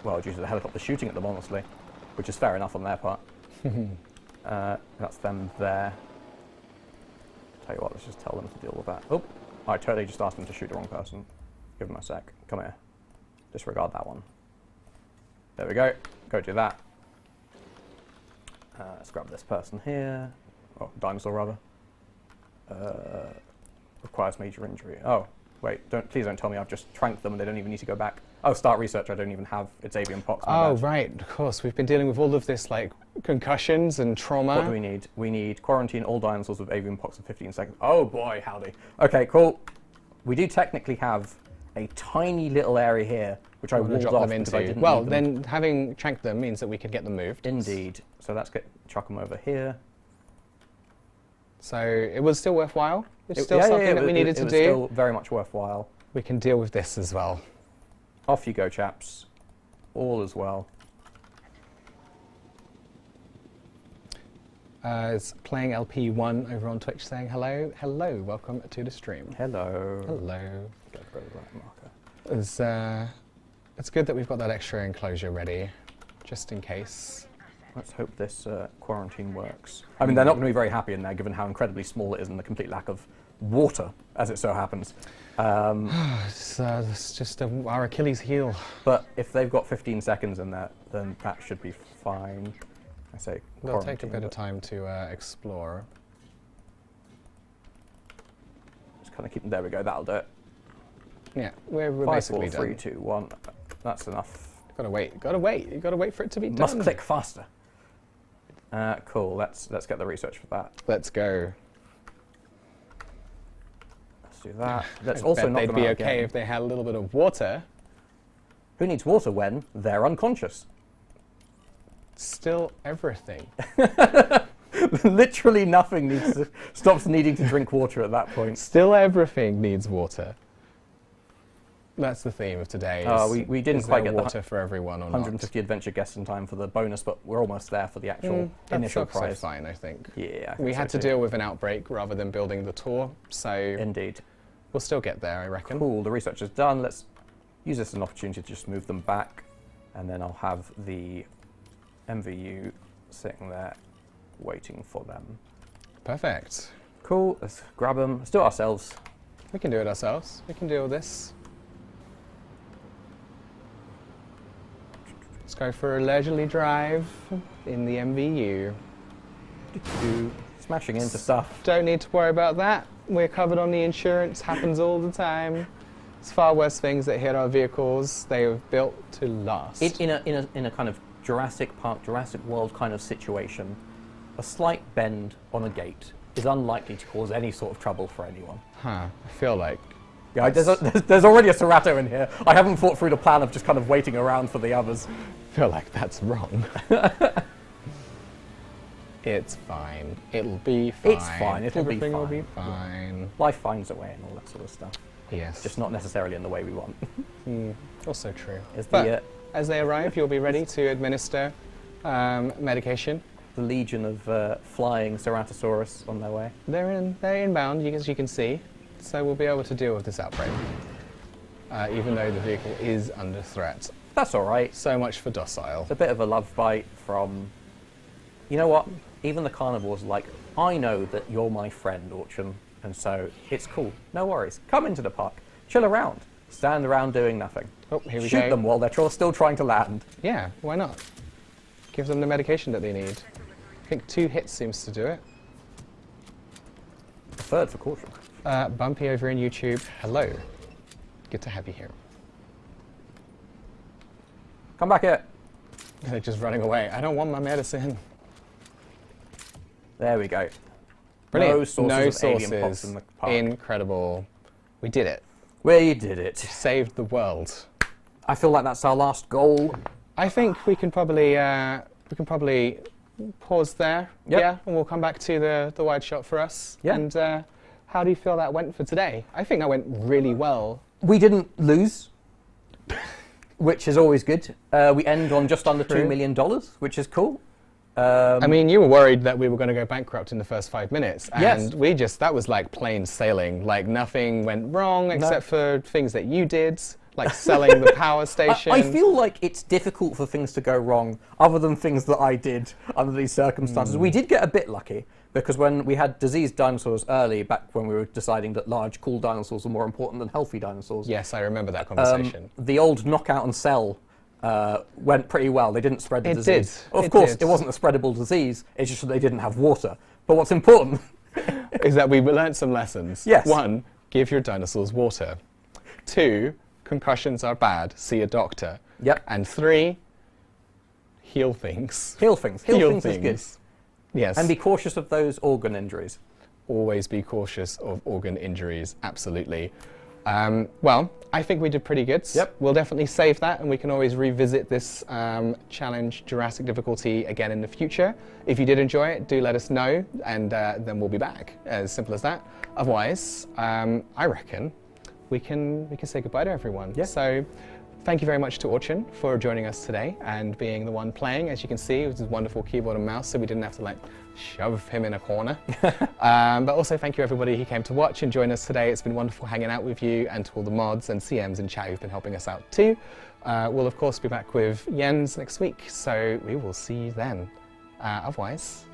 well, due to the helicopter shooting at them, honestly, which is fair enough on their part. That's them there. Tell you what, let's just tell them to deal with that. Oh, I totally just asked them to shoot the wrong person. Give them a sec. Come here. Disregard that one. There we go. Go do that. Let's grab this person here. Oh, dinosaur rather. Requires major injury. Oh, wait, please don't tell me I've just tranked them and they don't even need to go back. Oh, start research, I don't even have its avian pox. Oh, right, of course. We've been dealing with all of this, like, concussions and trauma. What do we need? We need quarantine all dinosaurs with avian pox in 15 seconds. Oh boy, howdy. Okay, cool. We do technically have a tiny little area here, which I walled off because I didn't Well, need them. then having tranked them means that we could get them moved. Indeed. So let's chuck them over here. So it was still worthwhile. It's still something that we needed to do. It was still very much worthwhile. We can deal with this as well. Off you go, chaps. All as well. It's playing LP1 over on Twitch saying hello. Hello, welcome to the stream. Hello. Hello. Get rid of that marker. It's good that we've got that extra enclosure ready, just in case. Let's hope this quarantine works. I mean, they're not going to be very happy in there, given how incredibly small it is and the complete lack of water, as it so happens. It's just our Achilles heel. But if they've got 15 seconds in there, then that should be fine. I say They'll take a bit of time to explore. Just kind of keep them. There we go. That'll do it. Yeah, we're 5, basically 4, 3, done. 2, 1. That's enough. Gotta wait. Gotta wait. You gotta wait for it to be done. Must click faster. Cool. Let's get the research for that. Let's go. Let's do that. Let's I also bet knock they'd them be out okay again. if they had a little bit of water. Who needs water when they're unconscious? Still everything. Literally nothing stops needing to drink water at that point. Still everything needs water. That's the theme of today. We didn't is quite there get water for everyone or 150 adventure guests in time for the bonus, but we're almost there for the actual initial that's prize. fine, I think. Yeah, I think We so had to too. deal with an outbreak rather than building the tour, so Indeed. we'll still get there, I reckon. Cool, the research is done. Let's use this as an opportunity to just move them back, and then I'll have the MVU sitting there waiting for them. Perfect. Cool, let's grab them. Let's do it ourselves. We can do it ourselves. We can deal with this. Let's go for a leisurely drive in the MVU. Smashing into stuff. Don't need to worry about that. We're covered on the insurance. Happens all the time. It's far worse things that hit our vehicles. They were built to last. In a kind of Jurassic Park, Jurassic World kind of situation, a slight bend on a gate is unlikely to cause any sort of trouble for anyone. Huh. I feel like. Yeah, there's already a Cerato in here. I haven't thought through the plan of just kind of waiting around for the others. I feel like that's wrong. It's fine. It'll be fine. It's fine. Everything will will be be fine. Life finds a way and all that sort of stuff. Yes. Just not necessarily in the way we want. Also true. Is But as they arrive, you'll be ready to administer medication. The legion of flying Ceratosaurus on their way. They're inbound, as you can see. So we'll be able to deal with this outbreak, even though the vehicle is under threat. That's all right. So much for docile. It's a bit of a love bite from you know what? Even the carnivores are like, I know that you're my friend, Orcun, and so it's cool. No worries. Come into the park. Chill around. Stand around doing nothing. Oh, here we Shoot go. them while they're still trying to land. Yeah, why not? Give them the medication that they need. I think 2 hits seems to do it. A third for caution. Bumpy over in YouTube. Hello. Good to have you here. Come back here. They're just running away. I don't want my medicine. There we go. Brilliant. No sources of alien pops in the park. Incredible. We did it. We did it. Saved the world. I feel like that's our last goal. I think we can probably pause there. Yep. Yeah, and we'll come back to the wide shot for us. Yeah. And how do you feel that went for today? I think that went really well. We didn't lose, which is always good. We end on just under True. $2 million, which is cool. I mean, you were worried that we were going to go bankrupt in the first 5 minutes, and Yes. that was like plain sailing. Like nothing went wrong except for things that you did, like selling the power station. I feel like it's difficult for things to go wrong, other than things that I did under these circumstances. We did get a bit lucky, because when we had diseased dinosaurs early, back when we were deciding that large, cool dinosaurs were more important than healthy dinosaurs, Yes, I remember that conversation. the old knockout and sell went pretty well. They didn't spread the It disease. did. Of It course, did. it wasn't a spreadable disease, it's just that they didn't have water. But what's important Is that we learned some lessons. Yes. 1, give your dinosaurs water. 2, concussions are bad, see a doctor. Yep. And 3, heal things. Heal things. Heal things is good. Yes. And be cautious of those organ injuries. Always be cautious of organ injuries, absolutely. Well, I think we did pretty good. Yep. We'll definitely save that, and we can always revisit this challenge Jurassic Difficulty again in the future. If you did enjoy it, do let us know, and then we'll be back. As simple as that. Otherwise, I reckon we can say goodbye to everyone. Yeah. So, thank you very much to Orcun for joining us today and being the one playing. As you can see, it was his wonderful keyboard and mouse, so we didn't have to like shove him in a corner. But also thank you everybody who came to watch and join us today. It's been wonderful hanging out with you, and to all the mods and CMs in chat who've been helping us out too. We'll of course be back with Jens next week, so we will see you then. Otherwise,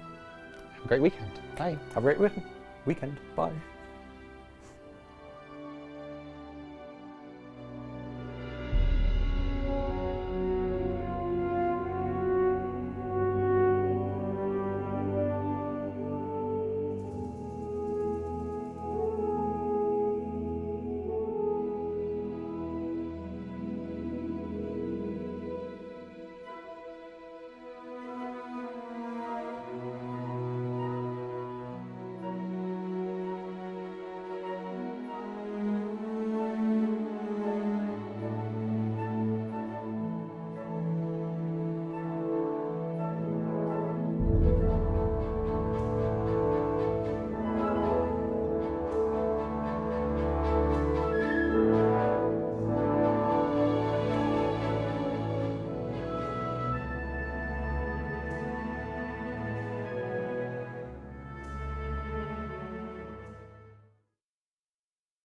have a great weekend. Bye. Have a great weekend. Bye.